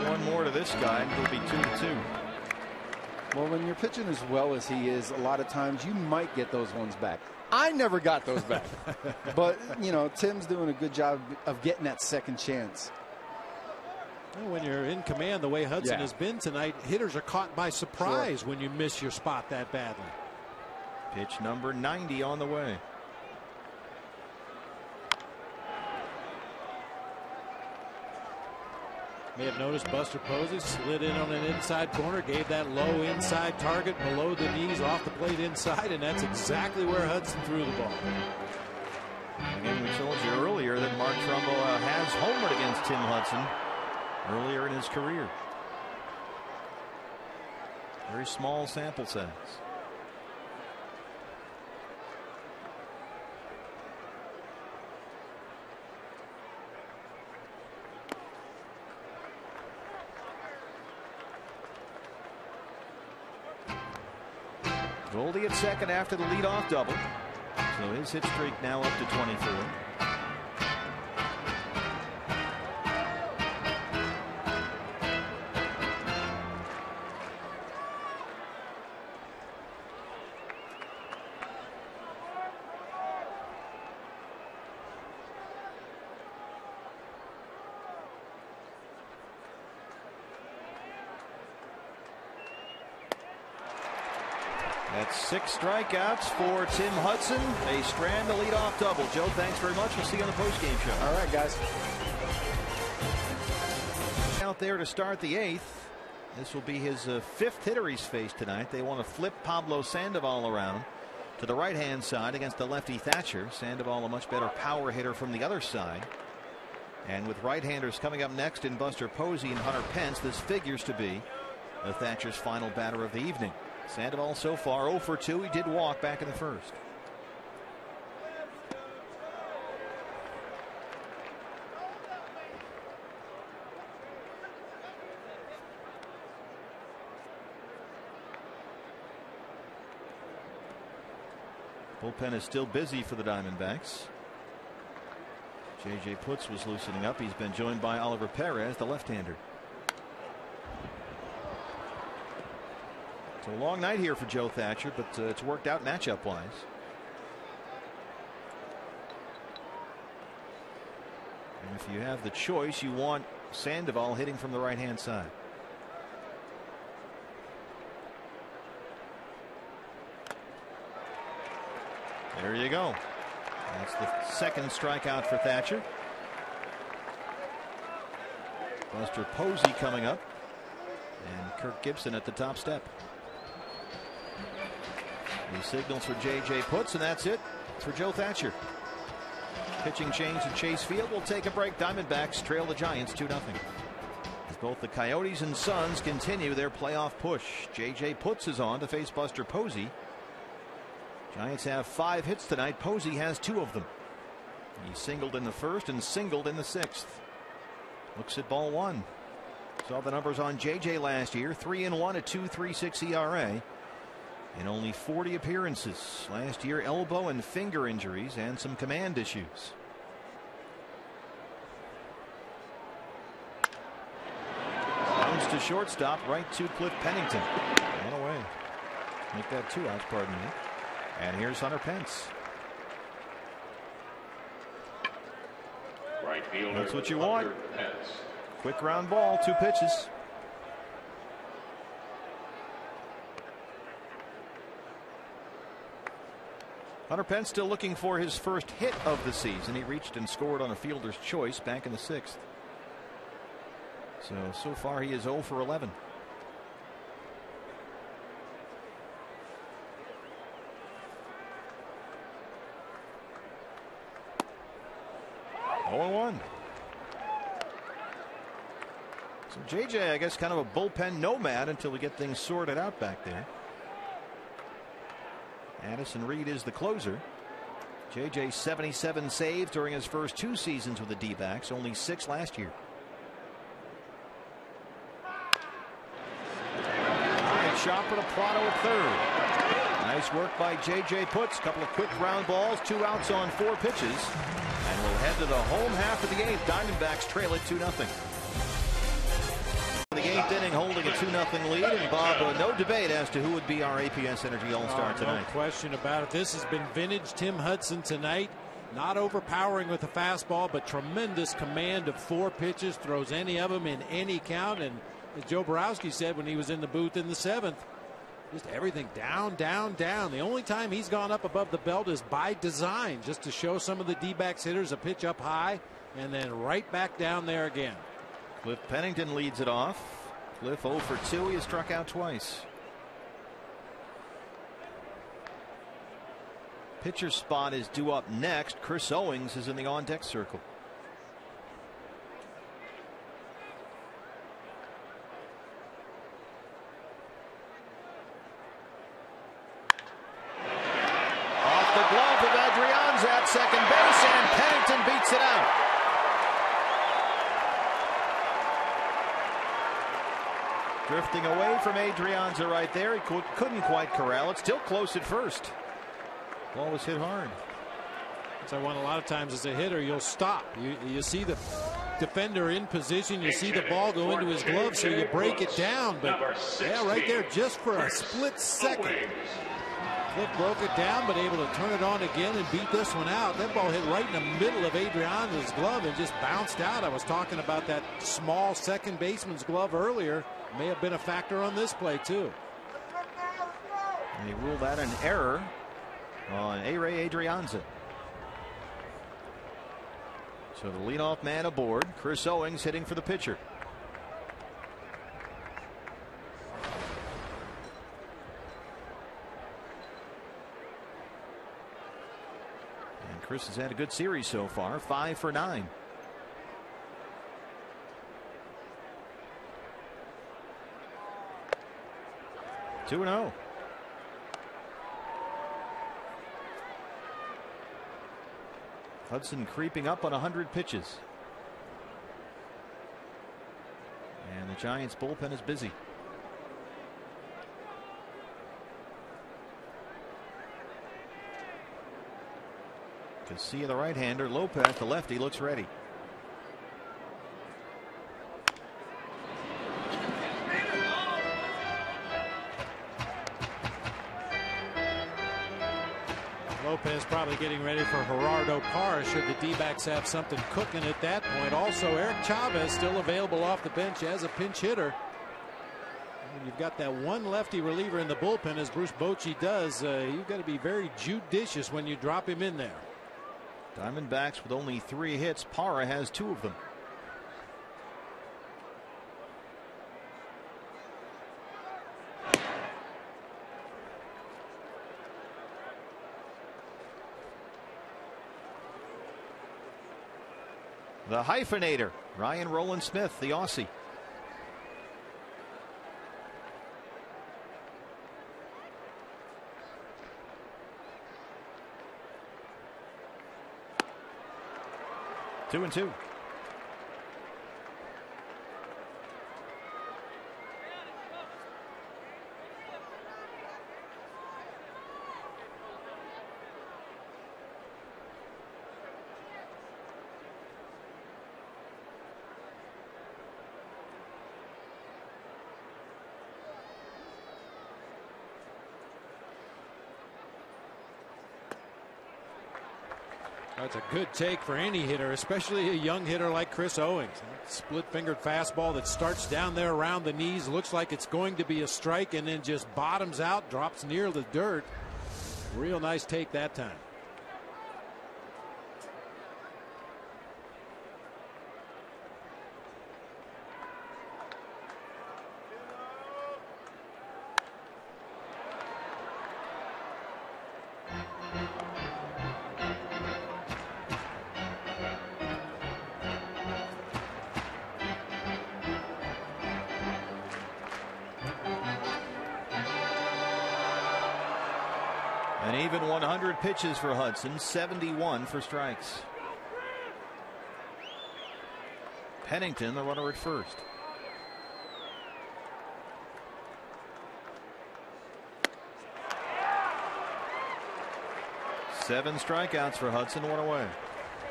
One more to this guy. It'll be 2-2. Well, when you're pitching as well as he is, a lot of times you might get those ones back. I never got those back. But, you know, Tim's doing a good job of getting that second chance. Well, when you're in command the way Hudson has been tonight, hitters are caught by surprise when you miss your spot that badly. Pitch number 90 on the way. May have noticed Buster Posey slid in on an inside corner, gave that low inside target below the knees off the plate inside, and that's exactly where Hudson threw the ball. Again, we told you earlier that Mark Trumbo has homered against Tim Hudson earlier in his career. Very small sample size. Goldie at second after the leadoff double. So his hit streak now up to 24. That's 6 strikeouts for Tim Hudson. A strand to lead off double. Joe, thanks very much. We'll see you on the postgame show. All right, guys. Out there to start the 8th. This will be his 5th hitter he's faced tonight. They want to flip Pablo Sandoval around to the right-hand side against the lefty Thatcher. Sandoval a much better power hitter from the other side. And with right-handers coming up next in Buster Posey and Hunter Pence, this figures to be the Thatcher's final batter of the evening. Sandoval so far 0 for 2. He did walk back in the first. Bullpen is still busy for the Diamondbacks. J.J. Putz was loosening up. He's been joined by Oliver Perez, the left-hander. A long night here for Joe Thatcher, but it's worked out matchup-wise. And if you have the choice, you want Sandoval hitting from the right-hand side. There you go. That's the second strikeout for Thatcher. Buster Posey coming up, and Kirk Gibson at the top step. He signals for J.J. Putz, and that's it for Joe Thatcher. Pitching change at Chase Field. We'll take a break. Diamondbacks trail the Giants 2-0. As both the Coyotes and Suns continue their playoff push. J.J. Putz is on to face Buster Posey. Giants have 5 hits tonight. Posey has 2 of them. He singled in the first and singled in the 6th. Looks at ball 1. Saw the numbers on J.J. last year. 3-1 at 2.36 ERA. In only 40 appearances. Last year, elbow and finger injuries and some command issues. to shortstop, right to Cliff Pennington. One away. Make that 2 outs, pardon me. And here's Hunter Pence. Right fielder. That's what you want. Pence. Quick ground ball, 2 pitches. Hunter Pence still looking for his first hit of the season. He reached and scored on a fielder's choice back in the 6th. So far he is 0 for 11. Oh, 1. So JJ, I guess, kind of a bullpen nomad until we get things sorted out back there. Addison Reed is the closer. JJ 77 saves during his first 2 seasons with the D-backs, only 6 last year. High shot for the Prado at third. Nice work by JJ Putz. Couple of quick ground balls, 2 outs on 4 pitches. And we'll head to the home half of the 8th. Diamondbacks trail it 2-0. The 8th inning, holding a 2-0 lead, and Bob, no debate as to who would be our APS Energy All-Star tonight. No question about it. This has been vintage Tim Hudson tonight. Not overpowering with the fastball, but tremendous command of 4 pitches. Throws any of them in any count, and as Joe Borowski said when he was in the booth in the 7th, just everything down, down, down. The only time he's gone up above the belt is by design, just to show some of the D-backs hitters a pitch up high and then right back down there again. Cliff Pennington leads it off. Cliff 0 for 2. He has struck out twice. Pitcher spot is due up next. Chris Owings is in the on-deck circle. Off the glove of Adrianza at second base, and Pennington beats it out. Drifting away from Adrianza right there. He couldn't quite corral it. Still close at first. Ball was hit hard. So a lot of times as a hitter, you'll stop. You see the defender in position. You see the ball go into his glove, so you break it down. But yeah, right there, just for a split second. Cliff broke it down, but able to turn it on again and beat this one out. That ball hit right in the middle of Adrianza's glove and just bounced out. I was talking about that small second baseman's glove earlier. May have been a factor on this play too. And he ruled that an error on A-Ray Adrianza. So the leadoff man aboard. Chris Owings hitting for the pitcher. And Chris has had a good series so far. 5 for 9. Two and 0. Hudson creeping up on 100 pitches. And the Giants bullpen is busy. Casilla the right-hander. Lopez the lefty looks ready. Lopez probably getting ready for Gerardo Parra should the D-backs have something cooking at that point. Also, Eric Chavez still available off the bench as a pinch hitter. And you've got that one lefty reliever in the bullpen, as Bruce Bochy does. You've got to be very judicious when you drop him in there. Diamondbacks with only 3 hits. Parra has 2 of them. The hyphenator, Ryan Rowland Smith, the Aussie. Two and 2. That's a good take for any hitter, especially a young hitter like Chris Owings. Split-fingered fastball that starts down there around the knees, looks like it's going to be a strike, and then just bottoms out, drops near the dirt. Real nice take that time. An even 100 pitches for Hudson, 71 for strikes. Pennington, the runner at first. Seven strikeouts for Hudson, one away.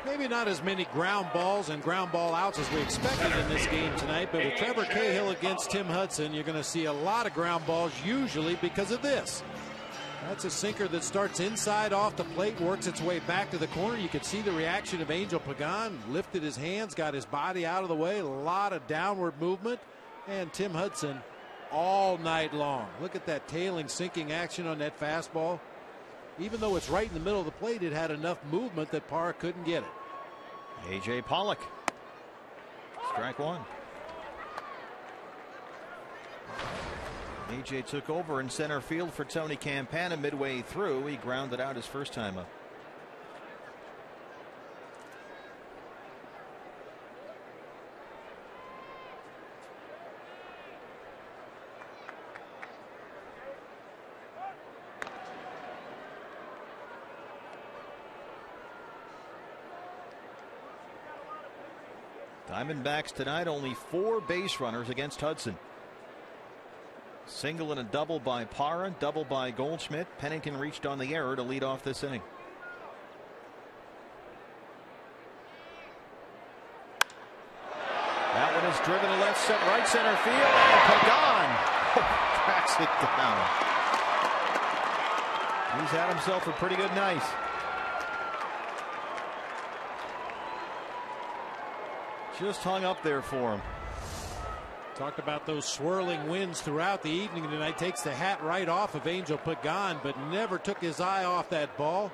Maybe not as many ground balls and ground ball outs as we expected in this game tonight, but with Trevor Cahill against Tim Hudson, you're going to see a lot of ground balls usually because of this. That's a sinker that starts inside off the plate, works its way back to the corner. You could see the reaction of Angel Pagan. Lifted his hands, got his body out of the way. A lot of downward movement. And Tim Hudson all night long. Look at that tailing, sinking action on that fastball. Even though it's right in the middle of the plate, it had enough movement that Parra couldn't get it. A.J. Pollock. Strike one. A.J. took over in center field for Tony Campana midway through. He grounded out his first time up. Diamondbacks tonight only 4 base runners against Hudson. Single and a double by Parra, double by Goldschmidt. Pennington reached on the error to lead off this inning. That one is driven to left center, right center field, and Pagan tracks it down. He's had himself a pretty good night. Just hung up there for him. Talked about those swirling winds throughout the evening tonight. Takes the hat right off of Angel Pagan, but never took his eye off that ball.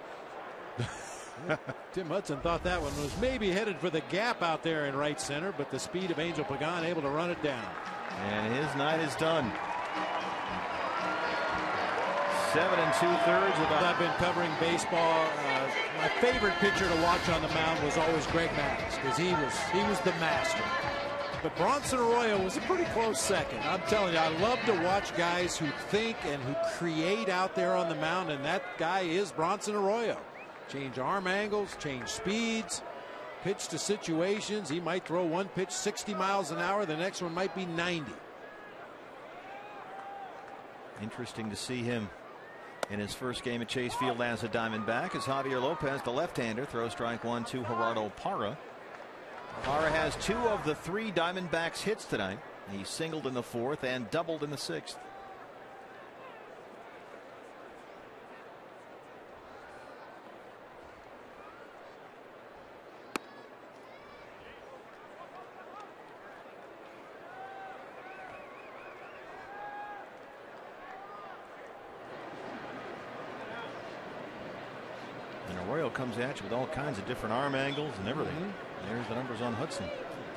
Tim Hudson thought that one was maybe headed for the gap out there in right center, but the speed of Angel Pagan able to run it down. And his night is done. 7 2/3. I've been covering baseball. My favorite pitcher to watch on the mound was always Greg Maddux, because he was the master. But Bronson Arroyo was a pretty close second. I'm telling you, I love to watch guys who think and who create out there on the mound, and that guy is Bronson Arroyo. Change arm angles, change speeds, pitch to situations. He might throw one pitch 60 miles an hour, the next one might be 90. Interesting to see him in his first game at Chase Field as a Diamondback, as Javier Lopez, the left-hander, throws strike one to Gerardo Parra. Parra has 2 of the 3 Diamondbacks hits tonight. He singled in the 4th and doubled in the 6th. And Arroyo comes at you with all kinds of different arm angles and everything. There's the numbers on Hudson.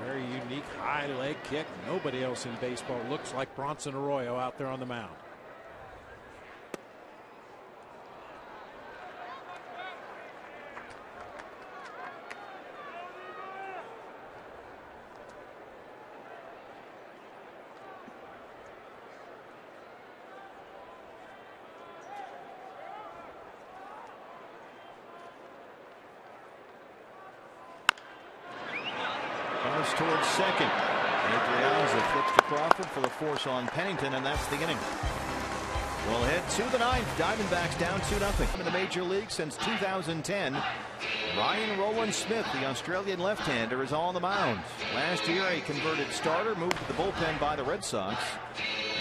Very unique high leg kick. Nobody else in baseball looks like Bronson Arroyo out there on the mound. Towards second. Adrianza flips to Crawford for the force on Pennington, and that's the inning. Well, hit to the 9th. Diamondbacks down 2-0 in the major league since 2010. Ryan Rowland-Smith, the Australian left-hander, is on the mound. Last year, a converted starter, moved to the bullpen by the Red Sox.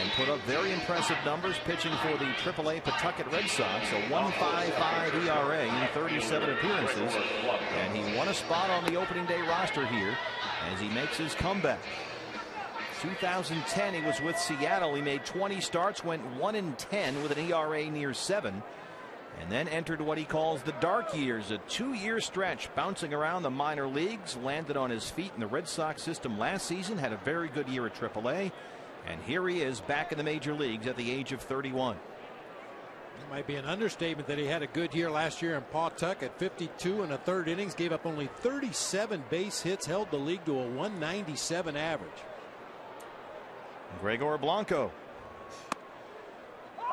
and put up very impressive numbers pitching for the AAA Pawtucket Red Sox, a 1.55 ERA in 37 appearances, and he won a spot on the opening day roster here as he makes his comeback. 2010 he was with Seattle. He made 20 starts, went 1-10 with an ERA near 7, and then entered what he calls the dark years, a 2-year stretch bouncing around the minor leagues, landed on his feet in the Red Sox system last season, had a very good year at AAA, and here he is back in the major leagues at the age of 31. It might be an understatement that he had a good year last year in Pawtucket. 52 in the third innings, gave up only 37 base hits, held the league to a 197 average. Gregor Blanco.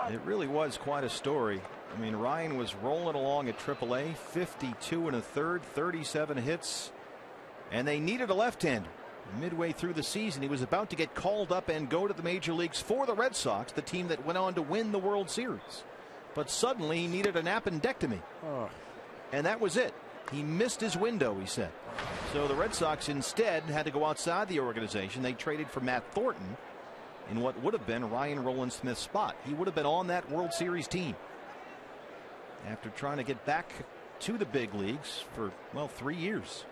It really was quite a story. I mean, Ryan was rolling along at AAA, 52 in a third, 37 hits, and they needed a left-hander. Midway through the season, he was about to get called up and go to the major leagues for the Red Sox, the team that went on to win the World Series. But suddenly he needed an appendectomy. And that was it. He missed his window, he said. So the Red Sox instead had to go outside the organization. They traded for Matt Thornton in what would have been Ryan Rowland-Smith's spot. He would have been on that World Series team after trying to get back to the big leagues for, well, 3 years.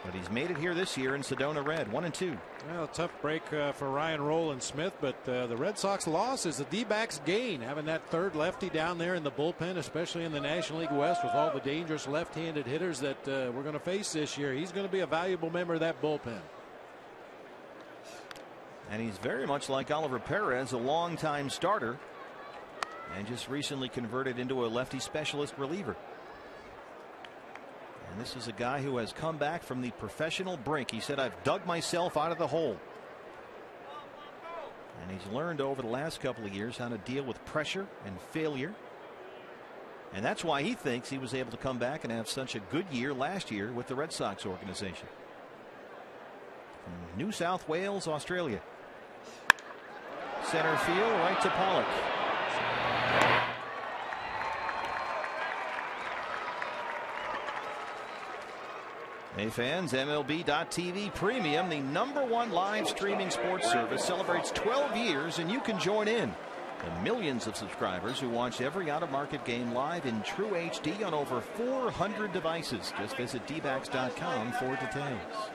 But he's made it here this year in Sedona Red, 1-2. Well, tough break for Ryan Rowland-Smith, but the Red Sox loss is the D-backs gain, having that third lefty down there in the bullpen, especially in the National League West with all the dangerous left-handed hitters that we're going to face this year. He's going to be a valuable member of that bullpen. And he's very much like Oliver Perez, a longtime starter, and just recently converted into a lefty specialist reliever. And this is a guy who has come back from the professional brink. He said, "I've dug myself out of the hole." And he's learned over the last couple of years how to deal with pressure and failure. And that's why he thinks he was able to come back and have such a good year last year with the Red Sox organization. From New South Wales, Australia. Center field, right to Pollock. Hey fans, MLB.TV Premium, the #1 live streaming sports service, celebrates 12 years, and you can join in. The millions of subscribers who watch every out-of-market game live in true HD on over 400 devices. Just visit dbacks.com for details.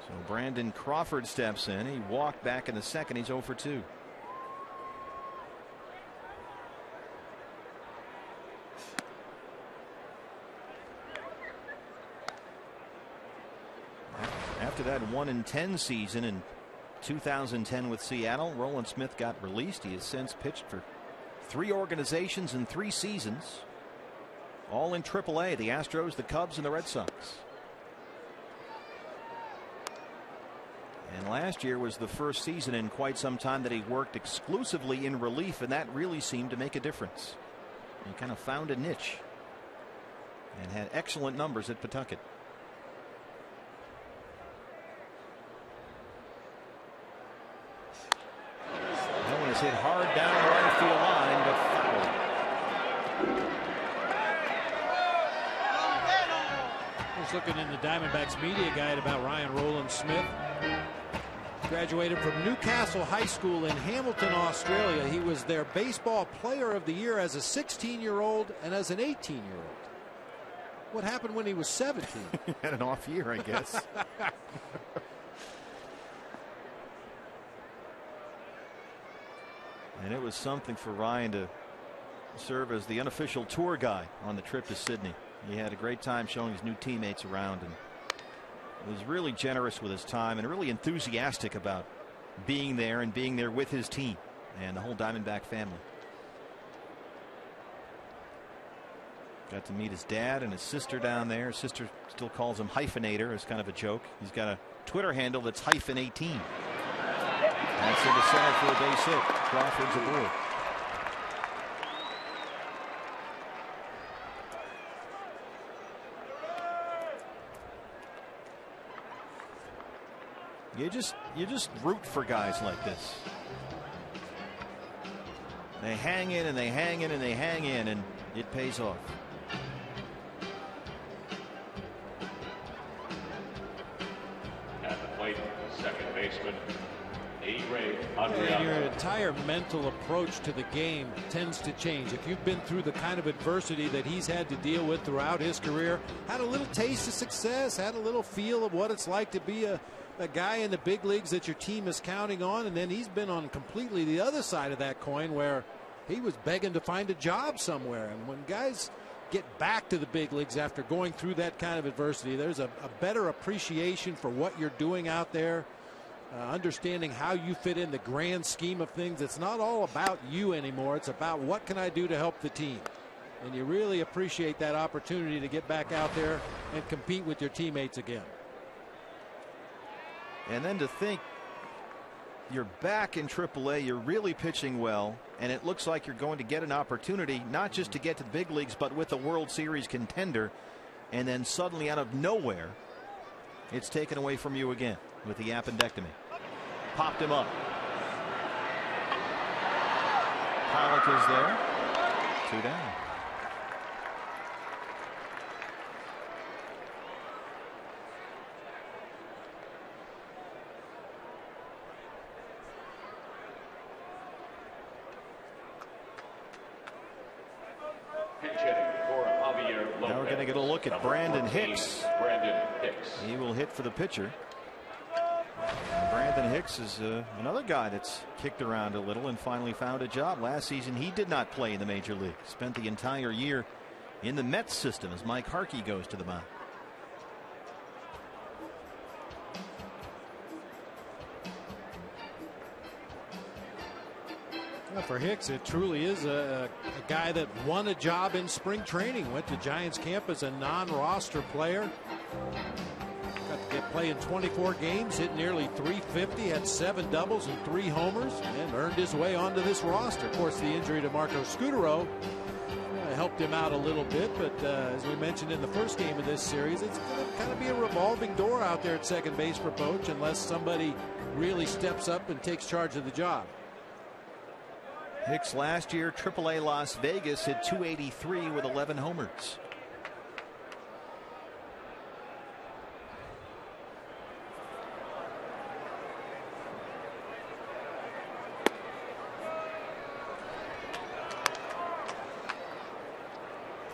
So Brandon Crawford steps in. He walked back in the second. He's 0 for 2. After that 1-10 season in 2010 with Seattle, Rowland-Smith got released. He has since pitched for 3 organizations in 3 seasons, all in AAA: the Astros, the Cubs, and the Red Sox. And last year was the first season in quite some time that he worked exclusively in relief, and that really seemed to make a difference. He kind of found a niche and had excellent numbers at Pawtucket. That one is hit hard down the right field line, but foul. I was looking in the Diamondbacks media guide about Ryan Rowland-Smith. Graduated from Newcastle High School in Hamilton, Australia. He was their baseball player of the year as a 16-year-old and as an 18-year-old. What happened when he was 17? Had an off year, I guess. And it was something for Ryan to serve as the unofficial tour guide on the trip to Sydney. He had a great time showing his new teammates around, and was really generous with his time and really enthusiastic about being there and being there with his team and the whole Diamondback family. Got to meet his dad and his sister down there. His sister still calls him Hyphenator as kind of a joke. He's got a Twitter handle that's -18. That's into center for a base hit. Crawford's aboard. You just root for guys like this. They hang in and they hang in and they hang in, and it pays off. baseman, A-Ray And your entire mental approach to the game tends to change. If you've been through the kind of adversity that he's had to deal with throughout his career, had a little taste of success, had a little feel of what it's like to be a guy in the big leagues that your team is counting on, and then he's been on completely the other side of that coin where he was begging to find a job somewhere. And when guys get back to the big leagues after going through that kind of adversity, there's a better appreciation for what you're doing out there. Understanding how you fit in the grand scheme of things. It's not all about you anymore. It's about what can I do to help the team. And you really appreciate that opportunity to get back out there and compete with your teammates again. And then to think you're back in AAA, you're really pitching well, and it looks like you're going to get an opportunity not just to get to the big leagues but with a World Series contender, and then suddenly out of nowhere it's taken away from you again with the appendectomy. Popped him up. Pollock is there. 2 down. Now we're going to get a look at Brandon Hicks. He will hit for the pitcher. Brandon Hicks is another guy that's kicked around a little and finally found a job. Last season he did not play in the major league. Spent the entire year in the Mets system as Mike Harkey goes to the mound. Well, for Hicks, it truly is a guy that won a job in spring training. Went to Giants camp as a non-roster player. Got to play in 24 games, hit nearly .350, had 7 doubles and 3 homers, and earned his way onto this roster. Of course, the injury to Marco Scutaro helped him out a little bit, but as we mentioned in the first game of this series, it's going to kind of be a revolving door out there at second base for Poach unless somebody really steps up and takes charge of the job. Hicks last year, AAA Las Vegas, hit .283 with 11 homers.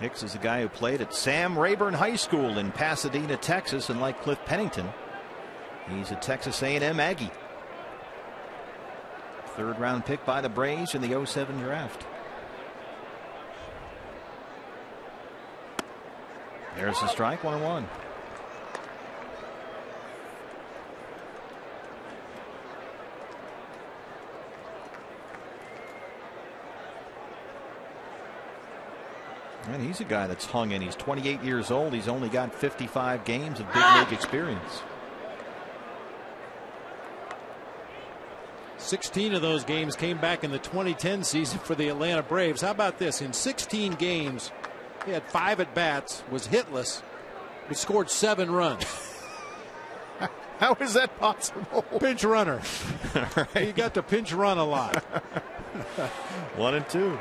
Hicks is a guy who played at Sam Rayburn High School in Pasadena, Texas, and like Cliff Pennington, he's a Texas A&M Aggie. 3rd round pick by the Braves in the '07 draft. There's the strike, 1-1. And he's a guy that's hung in. He's 28 years old. He's only got 55 games of big league experience. 16 of those games came back in the 2010 season for the Atlanta Braves. How about this? In 16 games, he had 5 at-bats, was hitless, but scored 7 runs. How is that possible? Pinch runner. Right. He got to pinch run a lot. 1 and 2.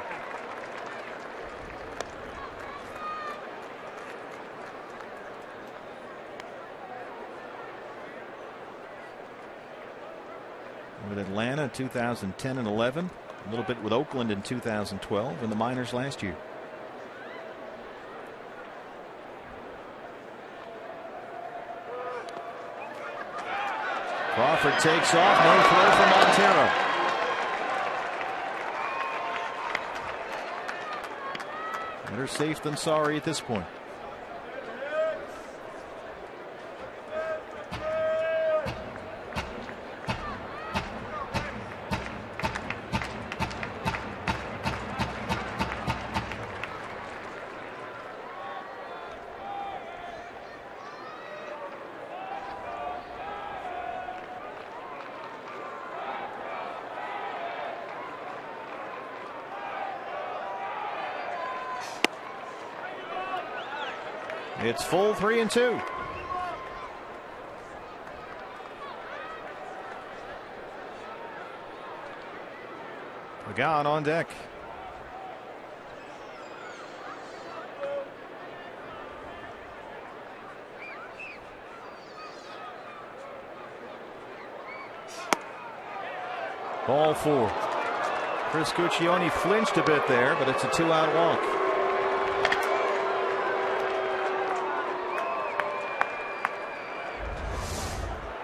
With Atlanta 2010 and 11, a little bit with Oakland in 2012, and the minors last year. Crawford takes off, no throw for Montero. Better safe than sorry at this point. It's full 3 and 2. Pagan on deck. Ball 4. Chris Guccione flinched a bit there, but it's a 2-out walk.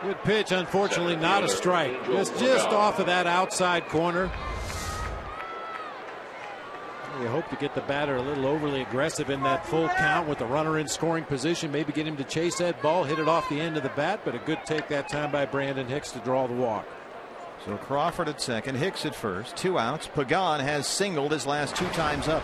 Good pitch, unfortunately not a strike. Just off of that outside corner. You hope to get the batter a little overly aggressive in that full count with the runner in scoring position. Maybe get him to chase that ball, hit it off the end of the bat, but a good take that time by Brandon Hicks to draw the walk. So Crawford at second, Hicks at first, 2 outs. Pagan has singled his last 2 times up.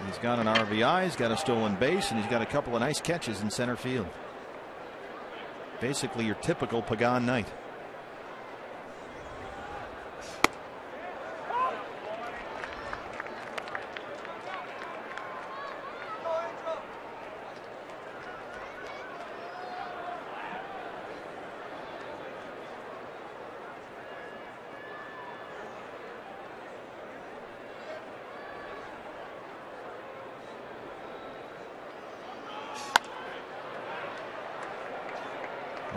He's got an RBI, he's got a stolen base, and he's got a couple of nice catches in center field. Basically your typical Pagan night.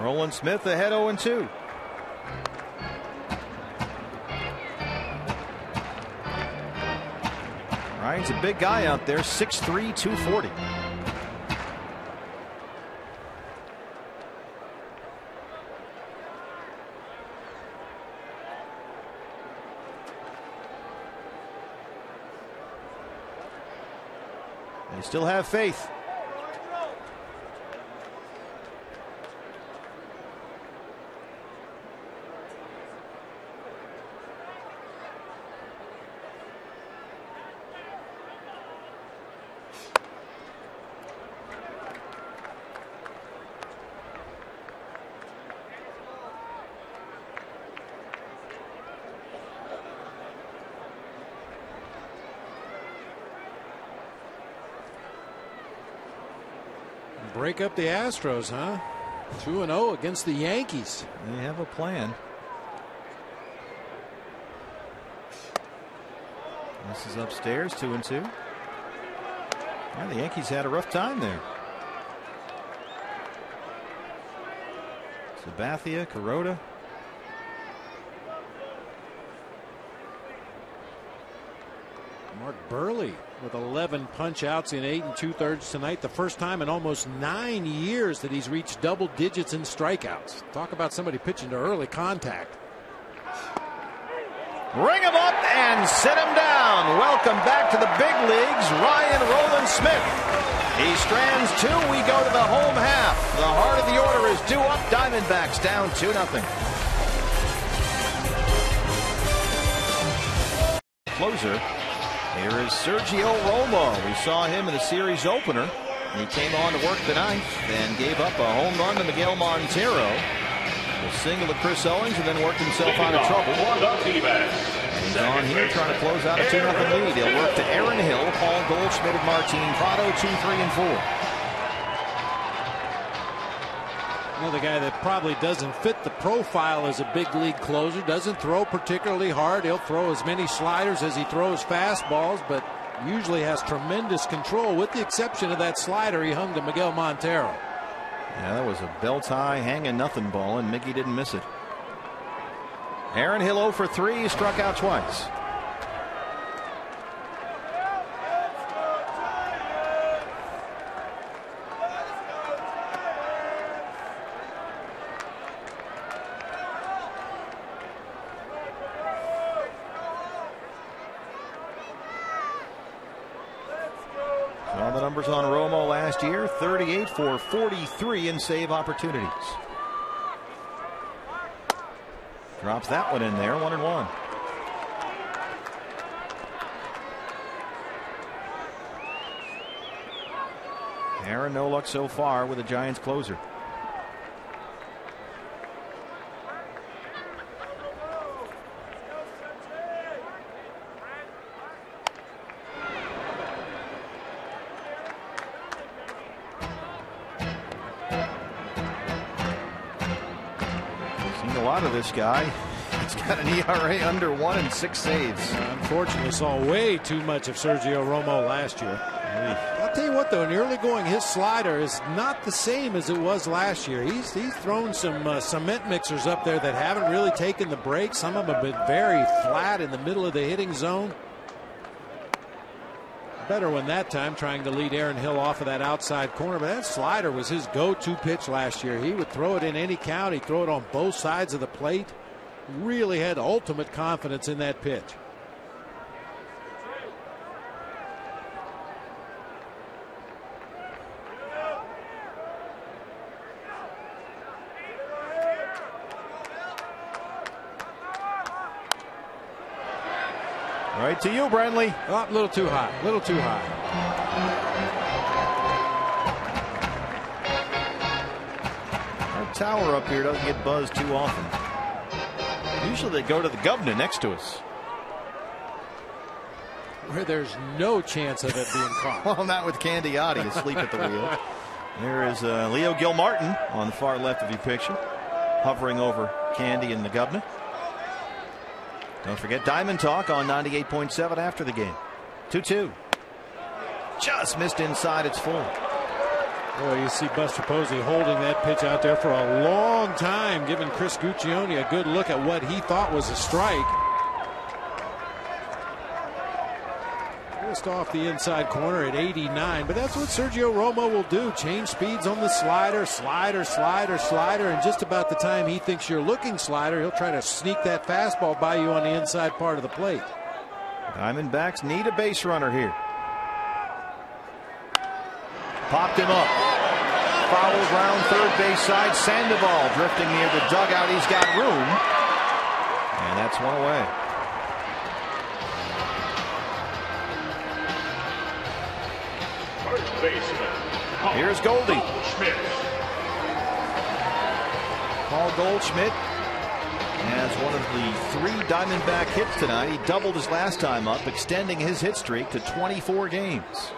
Roland Smith ahead 0-2. Ryan's a big guy out there, 6'3", 240. They still have faith. Break up the Astros, huh? 2-0 against the Yankees. They have a plan. This is upstairs, 2-2. Yeah, the Yankees had a rough time there. Sabathia, Kuroda. Mark Burley with 11 punch outs in 8 2/3 tonight. The first time in almost 9 years that he's reached double digits in strikeouts. Talk about somebody pitching to early contact. Ring him up and sit him down. Welcome back to the big leagues, Ryan Roland Smith. He strands 2. We go to the home half. The heart of the order is due up. Diamondbacks down 2-0. Closer. Here is Sergio Romo. We saw him in the series opener. He came on to work the ninth and gave up a home run to Miguel Montero. A single to Chris Owings and then worked himself out of trouble. And he's on here trying to close out a 2-0 lead. He'll work to Aaron Hill, Paul Goldschmidt, and Martin Prado, 2, 3, and 4. Another guy that probably doesn't fit the profile as a big league closer. Doesn't throw particularly hard. He'll throw as many sliders as he throws fastballs, but usually has tremendous control, with the exception of that slider he hung to Miguel Montero. Yeah, that was a belt high hanging nothing ball, and Mickey didn't miss it. Aaron Hill 0 for 3, struck out twice. All the numbers on Romo last year, 38 for 43 in save opportunities. Drops that one in there, 1-1. Aaron, no luck so far with the Giants closer. Of this guy. He's got an ERA under 1 and 6 saves. Unfortunately, saw way too much of Sergio Romo last year. Got I'll tell you what, though, in the early going, his slider is not the same as it was last year. He's thrown some cement mixers up there that haven't really taken the break. Some of them have been very flat in the middle of the hitting zone. Better one that time, trying to lead Aaron Hill off of that outside corner. But that slider was his go-to pitch last year. He would throw it in any count. He'd throw it on both sides of the plate. Really had ultimate confidence in that pitch. Right to you, Brentley. Oh, a little too high. A little too high. Our tower up here doesn't get buzzed too often. Usually they go to the governor next to us. Where there's no chance of it being caught. Well, not with Candiotti asleep at the wheel. There is Leo Gilmartin on the far left of your picture, hovering over Candy and the governor. Don't forget Diamond Talk on 98.7 after the game. 2-2. Just missed inside. It's full. Boy, you see Buster Posey holding that pitch out there for a long time, giving Chris Guccione a good look at what he thought was a strike. Just off the inside corner at 89, but that's what Sergio Romo will do. Change speeds on the slider, slider, and just about the time he thinks you're looking slider, he'll try to sneak that fastball by you on the inside part of the plate. Diamondbacks need a base runner here. Popped him up. Fouled round third base side. Sandoval drifting near the dugout. He's got room. And that's one away. First baseman, Here's Goldie. Goldschmidt. Paul Goldschmidt has one of the 3 Diamondback hits tonight. He doubled his last time up, extending his hit streak to 24 games.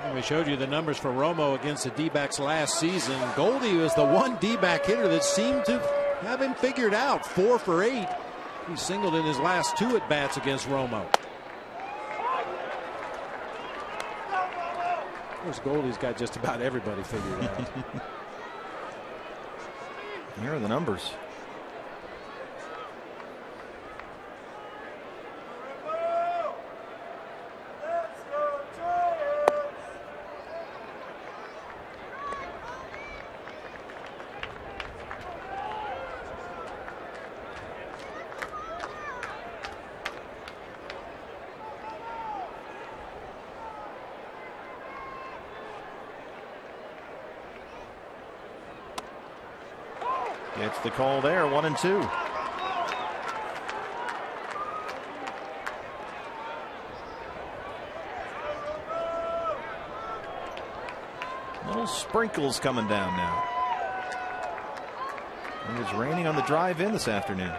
And we showed you the numbers for Romo against the D-backs last season. Goldie was the one D-back hitter that seemed to have him figured out. 4 for 8. He singled in his last 2 at-bats against Romo. Of course, Goldie's got just about everybody figured out. Here are the numbers. Gets the call there, 1-2. Little sprinkles coming down now. It was raining on the drive in this afternoon.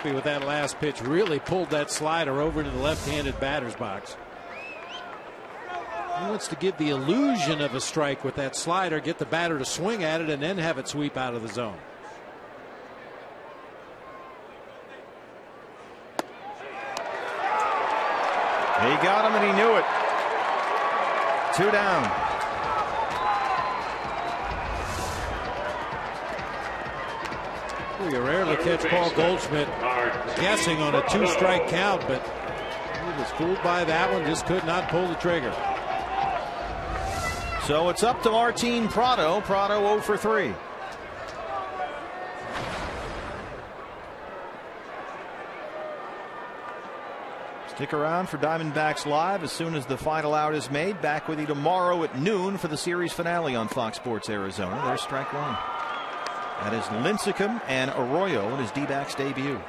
With that last pitch, really pulled that slider over to the left-handed batter's box. He wants to give the illusion of a strike with that slider, get the batter to swing at it, and then have it sweep out of the zone. He got him and he knew it. 2 down. You rarely catch Paul Goldschmidt guessing on a 2-strike count, but he was fooled by that one, just could not pull the trigger. So it's up to Martin Prado. Prado 0 for 3. Stick around for Diamondbacks Live as soon as the final out is made. Back with you tomorrow at noon for the series finale on Fox Sports Arizona. There's strike one. That is Lincecum and Arroyo in his D-backs debut.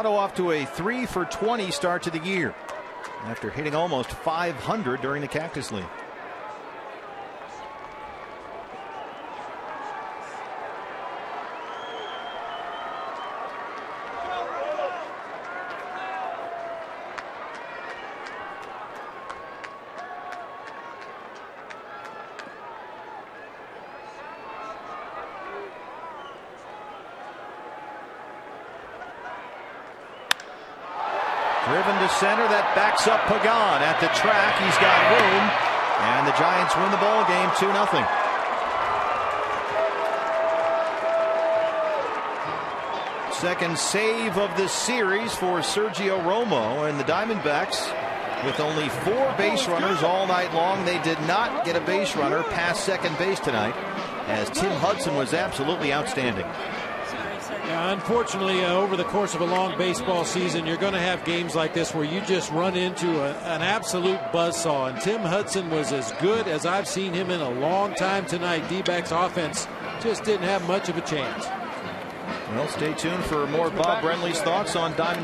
Colorado off to a 3-for-20 start to the year after hitting almost 500 during the Cactus League. Driven to center, that backs up Pagan at the track. He's got room, and the Giants win the ball game 2-0. Second save of the series for Sergio Romo, and the Diamondbacks, with only 4 base runners all night long, they did not get a base runner past second base tonight, as Tim Hudson was absolutely outstanding. Unfortunately, over the course of a long baseball season, you're going to have games like this where you just run into an absolute buzzsaw. And Tim Hudson was as good as I've seen him in a long time tonight. D-backs offense just didn't have much of a chance. Well, stay tuned for more Bob Brenly's thoughts on Diamondbacks.